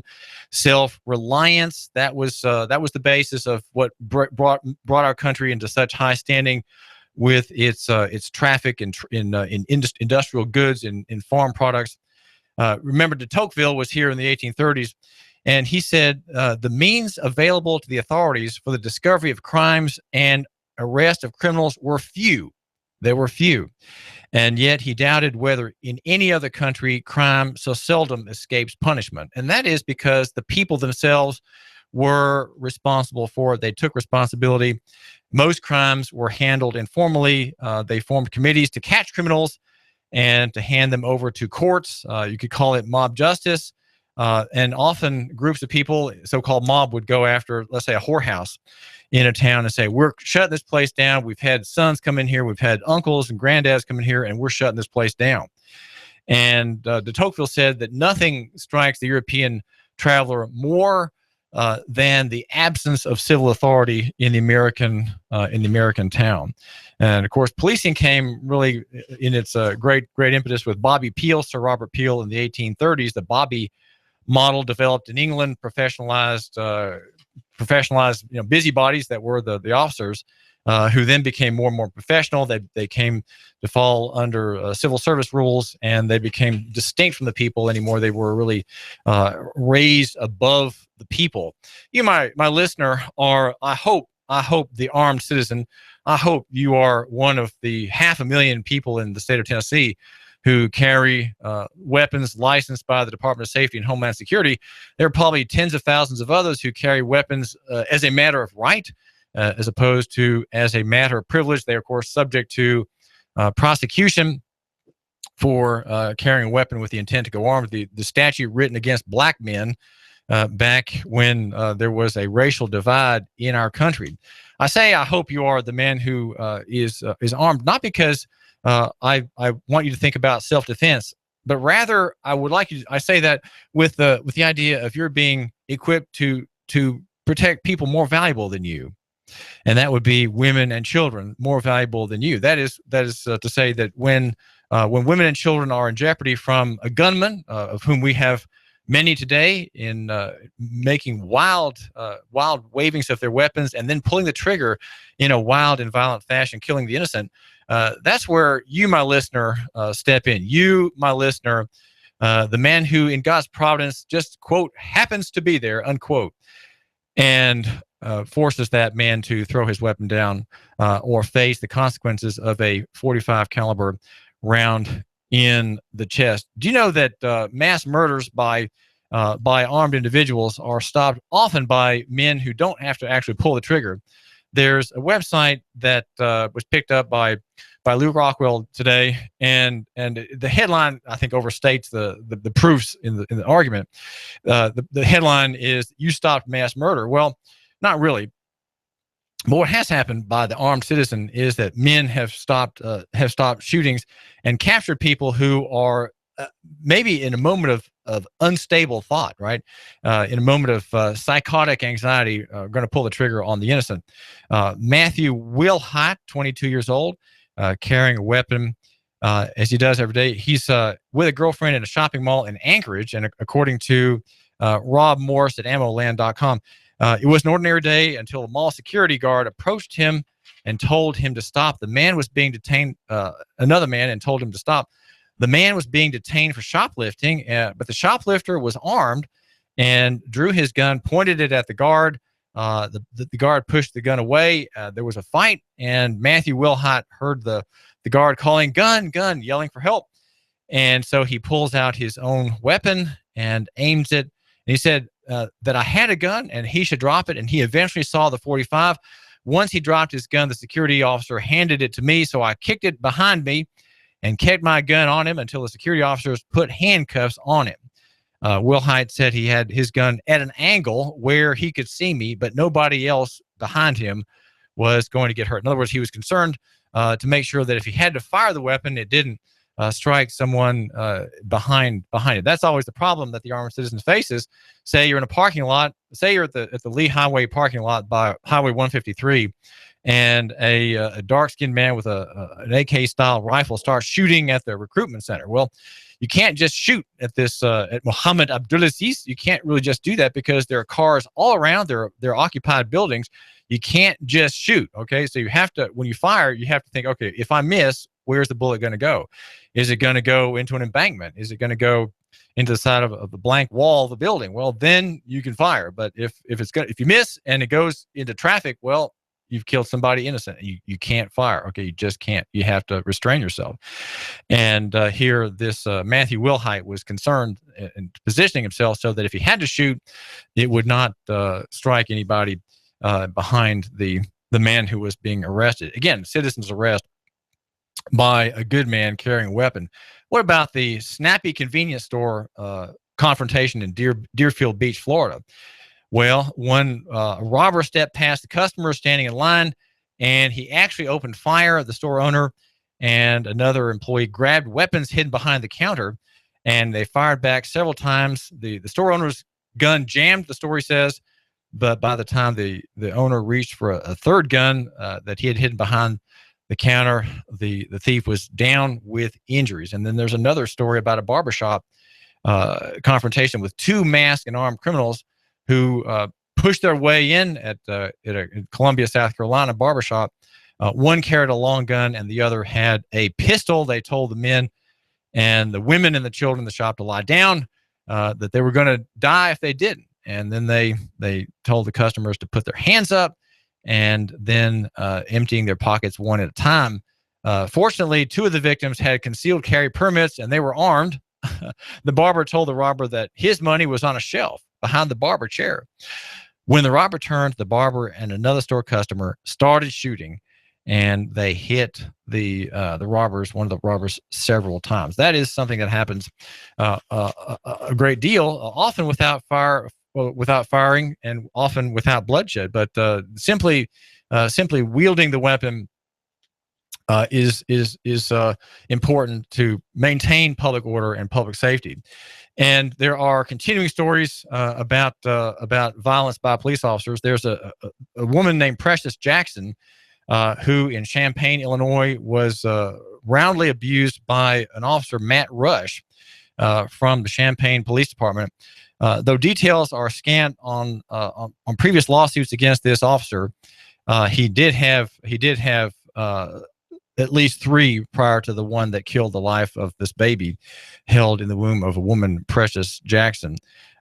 self-reliance. That was the basis of what brought our country into such high standing with its traffic in industrial goods, in farm products. Remember, de Tocqueville was here in the 1830s, and he said the means available to the authorities for the discovery of crimes and arrest of criminals were few. There were few. And yet he doubted whether in any other country crime so seldom escapes punishment. And that is because the people themselves were responsible for it. They took responsibility. Most crimes were handled informally. They formed committees to catch criminals and to hand them over to courts. You could call it mob justice. And often groups of people, so-called mob, would go after, let's say, a whorehouse in a town and say, we're shutting this place down. We've had sons come in here. We've had uncles and granddads come in here, and we're shutting this place down. And de Tocqueville said that nothing strikes the European traveler more than the absence of civil authority in the American town. And of course, policing came really in its great impetus with Bobby Peel, Sir Robert Peel, in the 1830s. The Bobby model developed in England, professionalized busybodies that were the officers, who then became more and more professional. They came to fall under civil service rules, and they became distinct from the people anymore. They were really raised above the people. You, my listener, are, I hope, the armed citizen. I hope you are one of the 500,000 people in the state of Tennessee who carry weapons licensed by the Department of Safety and Homeland Security. There are probably tens of thousands of others who carry weapons as a matter of right, as opposed to as a matter of privilege. They are, of course, subject to prosecution for carrying a weapon with the intent to go armed. The statute written against black men back when there was a racial divide in our country. I say I hope you are the man who is armed, not because I want you to think about self-defense, but rather I would like you. I say that with the idea of you're being equipped to protect people more valuable than you, and that would be women and children more valuable than you. That is to say that when women and children are in jeopardy from a gunman, of whom we have many today, in making wild wavings of their weapons and then pulling the trigger in a wild and violent fashion, killing the innocent. That's where you, my listener, step in. You, my listener, the man who in God's providence just, quote, happens to be there, unquote, and forces that man to throw his weapon down or face the consequences of a .45 caliber round in the chest. Do you know that mass murders by armed individuals are stopped often by men who don't have to actually pull the trigger? There's a website that was picked up by Lou Rockwell today, and the headline, I think, overstates the proofs in the argument. The headline is, "You stopped mass murder." Well, not really. But what has happened by the armed citizen is that men have stopped shootings and captured people who are maybe in a moment of unstable thought, right? In a moment of psychotic anxiety, going to pull the trigger on the innocent. Matthew Wilhite, 22 years old, carrying a weapon as he does every day. He's with a girlfriend in a shopping mall in Anchorage, and according to Rob Morris at ammoland.com, it was an ordinary day until a mall security guard approached him and told him to stop. The man was being detained, another man, and told him to stop. The man was being detained for shoplifting, but the shoplifter was armed and drew his gun, pointed it at the guard. The guard pushed the gun away. There was a fight, and Matthew Wilhite heard the guard calling, "Gun, gun," yelling for help. And so he pulls out his own weapon and aims it. And he said that I had a gun and he should drop it. And he eventually saw the .45. Once he dropped his gun, the security officer handed it to me. So I kicked it behind me and kept my gun on him until the security officers put handcuffs on him. Wilhite said he had his gun at an angle where he could see me, but nobody else behind him was going to get hurt. In other words, he was concerned to make sure that if he had to fire the weapon, it didn't strike someone behind it. That's always the problem that the armed citizen faces. Say you're in a parking lot. Say you're at the Lee Highway parking lot by Highway 153, and a dark-skinned man with an AK-style rifle starts shooting at the recruitment center. Well, you can't just shoot at this at Mohammed Abdulaziz. You can't really just do that because there are cars all around. There are occupied buildings. You can't just shoot. Okay, so you have to, when you fire, you have to think, okay, if I miss, where's the bullet going to go? Is it going to go into an embankment? Is it going to go into the side of the blank wall of the building? Well, then you can fire. But if you miss and it goes into traffic, well, you've killed somebody innocent. You can't fire. Okay, you just can't. You have to restrain yourself. And here, this Matthew Wilhite was concerned and positioning himself so that if he had to shoot, it would not strike anybody behind the man who was being arrested. Again, citizen's arrest by a good man carrying a weapon. What about the snappy convenience store confrontation in Deerfield Beach, Florida? Well, one robber stepped past the customer standing in line, and he actually opened fire at the store owner, and another employee grabbed weapons hidden behind the counter, and they fired back several times. The store owner's gun jammed, the story says, but by the time the owner reached for a third gun that he had hidden behind the counter, the thief was down with injuries. And then there's another story about a barbershop confrontation with two masked and armed criminals who pushed their way in at a Columbia, South Carolina barbershop. One carried a long gun and the other had a pistol. They told the men and the women and the children in the shop to lie down, that they were going to die if they didn't. And then they told the customers to put their hands up, and then emptying their pockets one at a time. Fortunately, two of the victims had concealed carry permits and they were armed. The barber told the robber that his money was on a shelf behind the barber chair. When the robber turned, the barber and another store customer started shooting, and they hit one of the robbers several times. That is something that happens a great deal, often without firing, and often without bloodshed. But simply wielding the weapon is important to maintain public order and public safety. And there are continuing stories about violence by police officers. There's a woman named Precious Jackson who in Champaign, Illinois, was roundly abused by an officer, Matt Rush, from the Champaign Police Department. Though details are scant on previous lawsuits against this officer, he did have at least three prior to the one that killed the life of this baby held in the womb of a woman, Precious Jackson.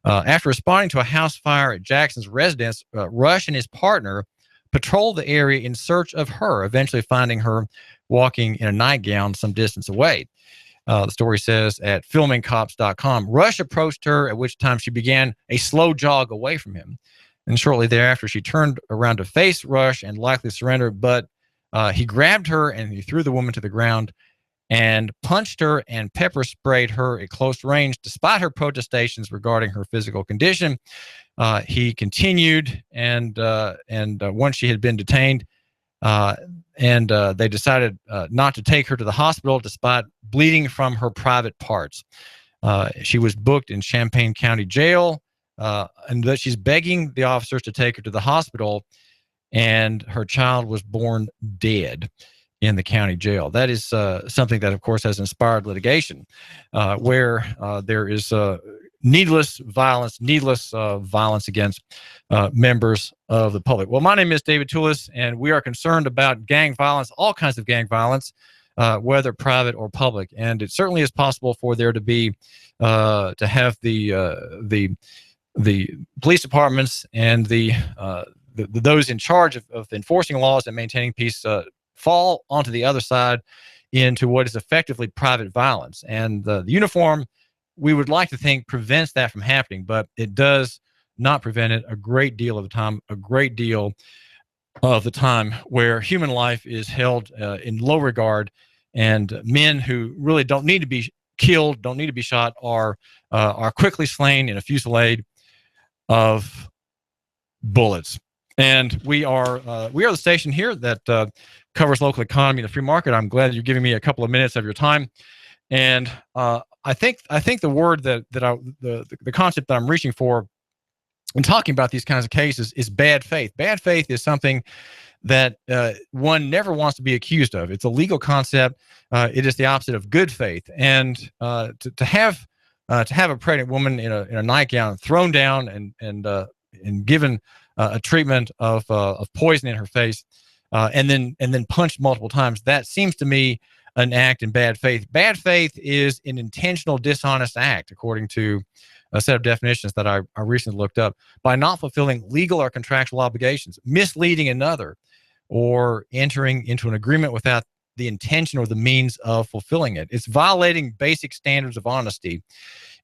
After responding to a house fire at Jackson's residence, Rush and his partner patrolled the area in search of her, eventually finding her walking in a nightgown some distance away. The story says at filmingcops.com, Rush approached her, at which time she began a slow jog away from him. And shortly thereafter, she turned around to face Rush and likely surrendered, but he grabbed her and he threw the woman to the ground and punched her and pepper sprayed her at close range. Despite her protestations regarding her physical condition, he continued, and once she had been detained, they decided not to take her to the hospital despite bleeding from her private parts. She was booked in Champaign County Jail, and that she's begging the officers to take her to the hospital, and her child was born dead in the county jail. That is something that, of course, has inspired litigation, where there is needless violence against members of the public. Well, my name is David Tulis, and we are concerned about gang violence, all kinds of gang violence, whether private or public. And it certainly is possible for there to be to have the police departments and those in charge of enforcing laws and maintaining peace fall onto the other side into what is effectively private violence. And the uniform, we would like to think, prevents that from happening, but it does not prevent it a great deal of the time, where human life is held in low regard, and men who really don't need to be killed, don't need to be shot, are quickly slain in a fusillade of bullets. And we are the station here that covers local economy and the free market. I'm glad you're giving me a couple of minutes of your time. And I think the word the concept that I'm reaching for in talking about these kinds of cases is bad faith. Bad faith is something that one never wants to be accused of. It's a legal concept. It is the opposite of good faith. And to have a pregnant woman in a nightgown thrown down and given a treatment of poison in her face, and then punched multiple times, that seems to me an act in bad faith. Bad faith is an intentional dishonest act, according to a set of definitions that I recently looked up, by not fulfilling legal or contractual obligations, misleading another, or entering into an agreement without the intention or the means of fulfilling it. It's violating basic standards of honesty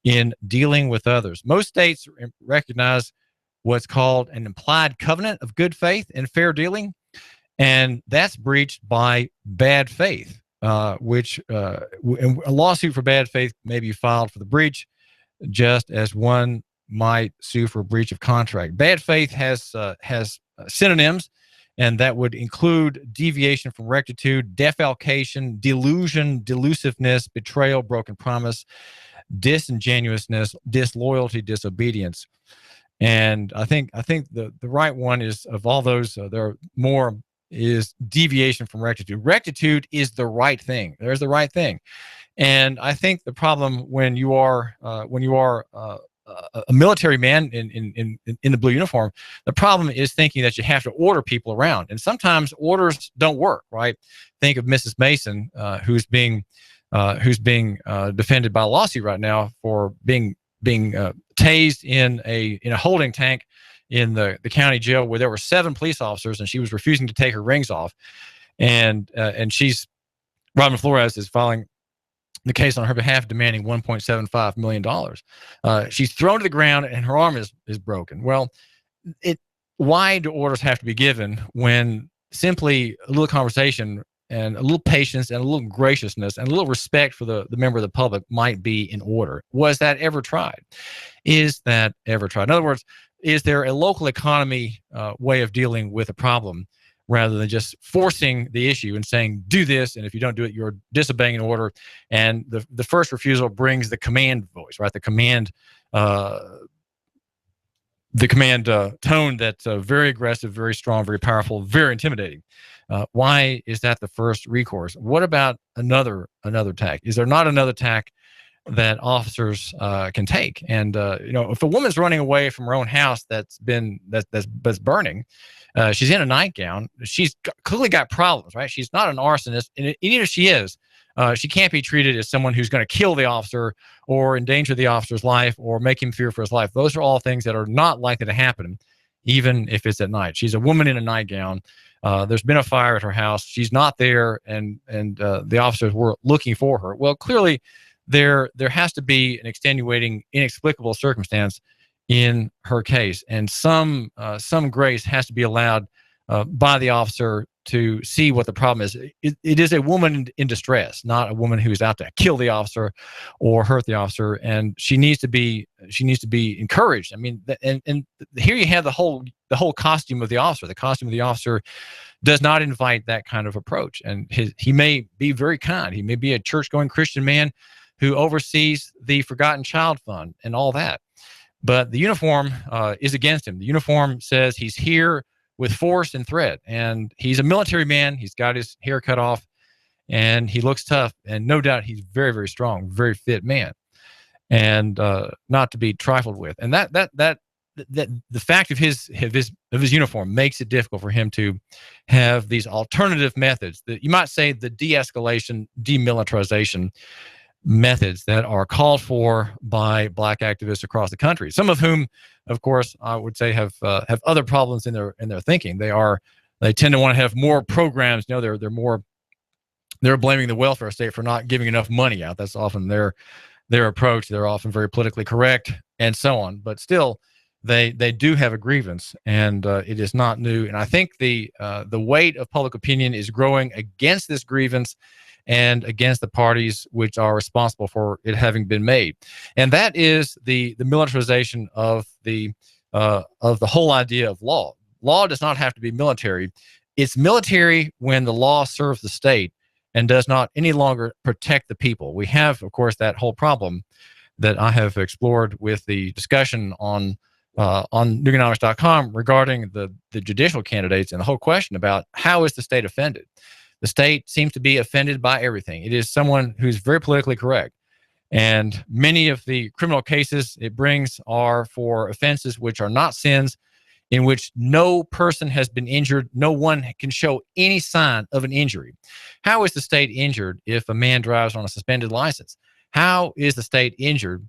in dealing with others. Most states recognize what's called an implied covenant of good faith and fair dealing, and that's breached by bad faith, which a lawsuit for bad faith may be filed for the breach, just as one might sue for breach of contract. Bad faith has synonyms, and that would include deviation from rectitude, defalcation, delusion, delusiveness, betrayal, broken promise, disingenuousness, disloyalty, disobedience. And I think the right one is, of all those, there are more, is deviation from rectitude. Rectitude is the right thing. There's the right thing. And I think the problem when you are a military man in the blue uniform, the problem is thinking that you have to order people around, and sometimes orders don't work. Right? Think of Mrs. Mason, who's being defended by a lawsuit right now for being tased in a holding tank in the county jail, where there were 7 police officers, and she was refusing to take her rings off, and Robin Flores is filing the case on her behalf, demanding $1.75 million. She's thrown to the ground and her arm is broken. Well, why do orders have to be given when simply a little conversation and a little patience and a little graciousness and a little respect for the member of the public might be in order? Was that ever tried? Is that ever tried? In other words, is there a local economy way of dealing with a problem, rather than just forcing the issue and saying, do this, and if you don't do it, you're disobeying an order? And the first refusal brings the command voice, right? The command tone that's very aggressive, very strong, very powerful, very intimidating. Why is that the first recourse? What about another tack? Is there not another tack that officers can take? And if a woman's running away from her own house that's burning, she's in a nightgown, she's clearly got problems, right? She's not an arsonist, and even if she is, she can't be treated as someone who's going to kill the officer or endanger the officer's life or make him fear for his life. Those are all things that are not likely to happen, even if it's at night. She's a woman in a nightgown. There's been a fire at her house. She's not there, and the officers were looking for her. Well, clearly, there has to be an extenuating, inexplicable circumstance in her case, and some grace has to be allowed by the officer to see what the problem is. It is a woman in distress, not a woman who's out to kill the officer or hurt the officer, and she needs to be encouraged. I mean, and here you have the whole costume of the officer. The costume of the officer does not invite that kind of approach, and he may be very kind. He may be a church-going Christian man who oversees the Forgotten Child Fund and all that. But the uniform is against him. The uniform says he's here with force and threat, and he's a military man. He's got his hair cut off, and he looks tough, and no doubt he's very, very strong, very fit man, and not to be trifled with. And that the fact of his uniform makes it difficult for him to have these alternative methods, that you might say the de-escalation, demilitarization methods that are called for by Black activists across the country. Some of whom, of course, I would say have other problems in their thinking. They tend to want to have more programs. They're blaming the welfare state for not giving enough money out. That's often their approach. They're often very politically correct and so on. But still, they do have a grievance, and it is not new. And I think the weight of public opinion is growing against this grievance and against the parties which are responsible for it having been made. And that is the militarization of the whole idea of law. law does not have to be military. It's military when the law serves the state and does not any longer protect the people. We have, of course, that whole problem that I have explored with the discussion on Nooganomics.com regarding the judicial candidates and the whole question about how is the state offended. The state seems to be offended by everything. It is someone who's very politically correct. And many of the criminal cases it brings are for offenses which are not sins, in which no person has been injured. No one can show any sign of an injury. How is the state injured if a man drives on a suspended license? How is the state injured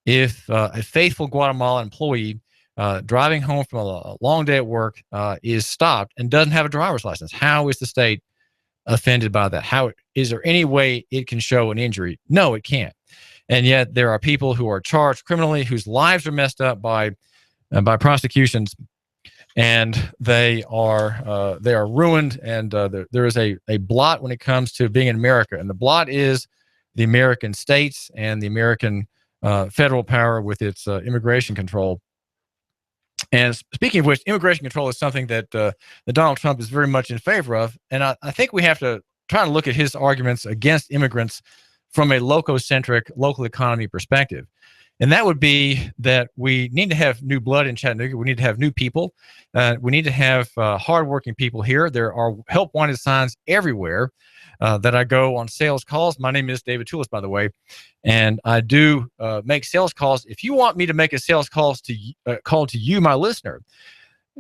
if a faithful Guatemalan employee driving home from a long day at work is stopped and doesn't have a driver's license? How is the state offended by that? How is there any way it can show an injury? No, it can't. And yet there are people who are charged criminally whose lives are messed up by prosecutions, and they are ruined. And there is a blot when it comes to being in America, and the blot is the American states and the American federal power with its immigration control. And speaking of which, immigration control is something that Donald Trump is very much in favor of. And I think we have to try to look at his arguments against immigrants from a local-centric, local economy perspective. And that would be that we need to have new blood in Chattanooga. We need to have new people. We need to have hardworking people here. There are help wanted signs everywhere that I go on sales calls. My name is David Tulis, by the way, and I do make sales calls. If you want me to make a sales call to you, my listener,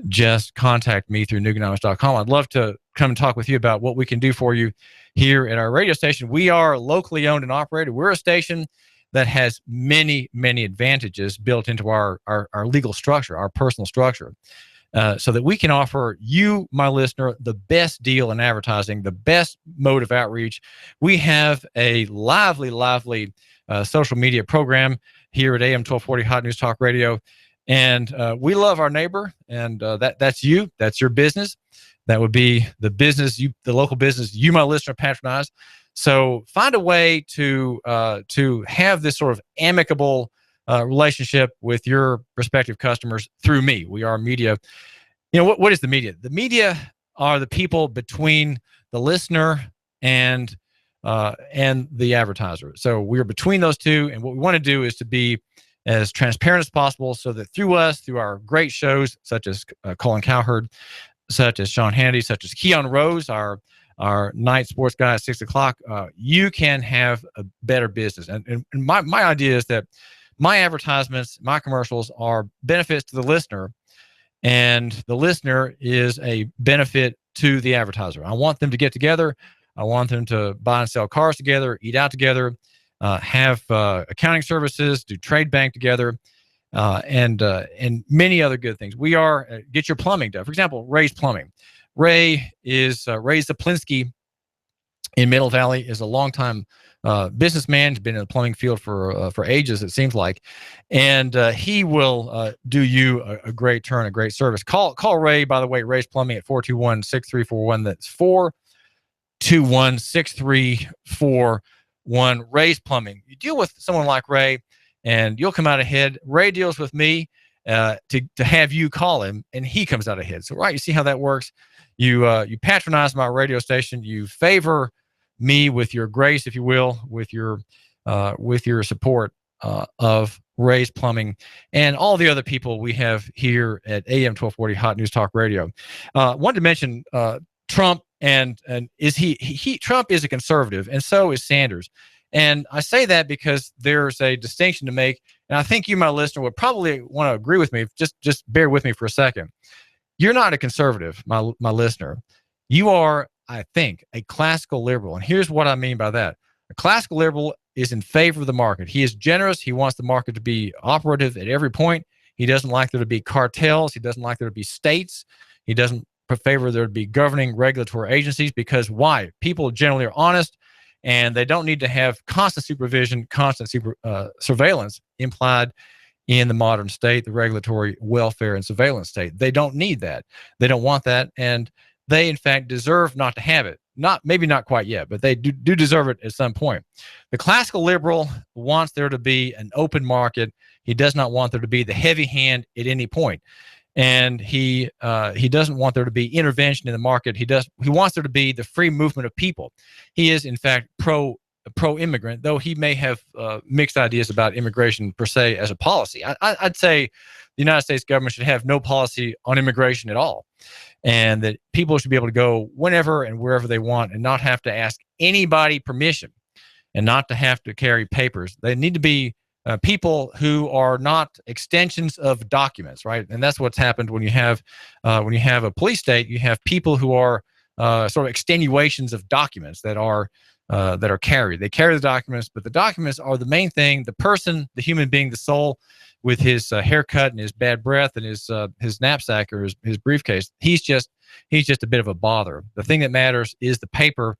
just contact me through Nooganomics.com. I'd love to come and talk with you about what we can do for you here at our radio station. We are locally owned and operated. We're a station that has many, many advantages built into our legal structure, our personal structure, so that we can offer you, my listener, the best deal in advertising, the best mode of outreach. We have a lively social media program here at AM 1240 Hot News Talk Radio. And we love our neighbor, and that's you. That's your business. That would be the business, the local business you, my listener, patronize. So find a way to have this sort of amicable relationship with your prospective customers through me. We are media. You know, what is the media? The media are the people between the listener and the advertiser. So we're between those two, and what we want to do is to be as transparent as possible, so that through us, through our great shows such as Colin Cowherd, such as Sean Hannity, such as Keon Rose, our night sports guy at 6 o'clock, you can have a better business. And my idea is that my advertisements, my commercials are benefits to the listener, and the listener is a benefit to the advertiser. I want them to get together. I want them to buy and sell cars together, eat out together, have accounting services, do trade bank together, and many other good things. We are get your plumbing done. For example, Ray's Plumbing. Ray Zaplinski in Middle Valley is a longtime businessman. He's been in the plumbing field for ages, it seems like, and he will do you a great turn, a great service. Call Ray, by the way, Ray's Plumbing at 421-6341. That's 421-6341. Ray's Plumbing. You deal with someone like Ray, and you'll come out ahead. Ray deals with me to have you call him, and he comes out ahead. So, right, you see how that works. You patronize my radio station. You favor me with your grace, if you will, with your support of Ray's Plumbing and all the other people we have here at AM 1240 Hot News Talk Radio. Wanted to mention Trump, and is Trump is a conservative, and so is Sanders. And I say that because there's a distinction to make, and I think you, my listener, would probably want to agree with me. Just bear with me for a second. You're not a conservative, my listener. You are, I think, a classical liberal. And here's what I mean by that. A classical liberal is in favor of the market. He is generous. He wants the market to be operative at every point. He doesn't like there to be cartels. He doesn't like there to be states. He doesn't favor there to be governing regulatory agencies, because why? People generally are honest, and they don't need to have constant supervision, constant surveillance implied in the modern state, the regulatory welfare and surveillance state. They don't need that. They don't want that, and they, in fact, deserve not to have it. Maybe not quite yet, but they do deserve it at some point. The classical liberal wants there to be an open market. He does not want there to be the heavy hand at any point. and he doesn't want there to be intervention in the market. He wants there to be the free movement of people. He is, in fact, pro-immigrant, though he may have mixed ideas about immigration per se as a policy. I'd say the United States government should have no policy on immigration at all, and that people should be able to go whenever and wherever they want and not have to ask anybody permission and not to have to carry papers. They need to be people who are not extensions of documents, right? And that's what's happened when you have a police state. You have people who are sort of extenuations of documents that are carried. They carry the documents, but the documents are the main thing. The person, the human being, the soul, with his haircut and his bad breath and his knapsack or his briefcase, he's just a bit of a bother. The thing that matters is the paper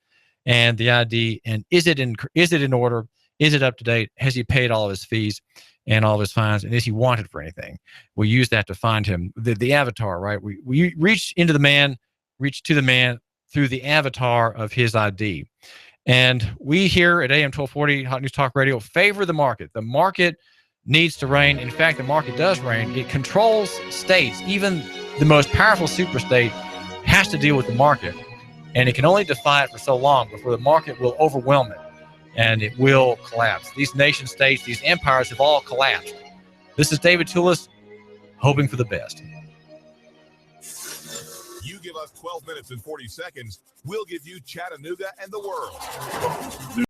and the ID, and is it in order? Is it up to date? Has he paid all of his fees and all of his fines? And is he wanted for anything? We use that to find him. The avatar, right? We reach to the man through the avatar of his ID. And we here at AM 1240 Hot News Talk Radio favor the market. The market needs to reign. In fact, the market does reign. It controls states. Even the most powerful superstate has to deal with the market. And it can only defy it for so long before the market will overwhelm it and it will collapse. These nation states, these empires have all collapsed. This is David Tulis, hoping for the best. You give us 12 minutes and 40 seconds, we'll give you Chattanooga and the world.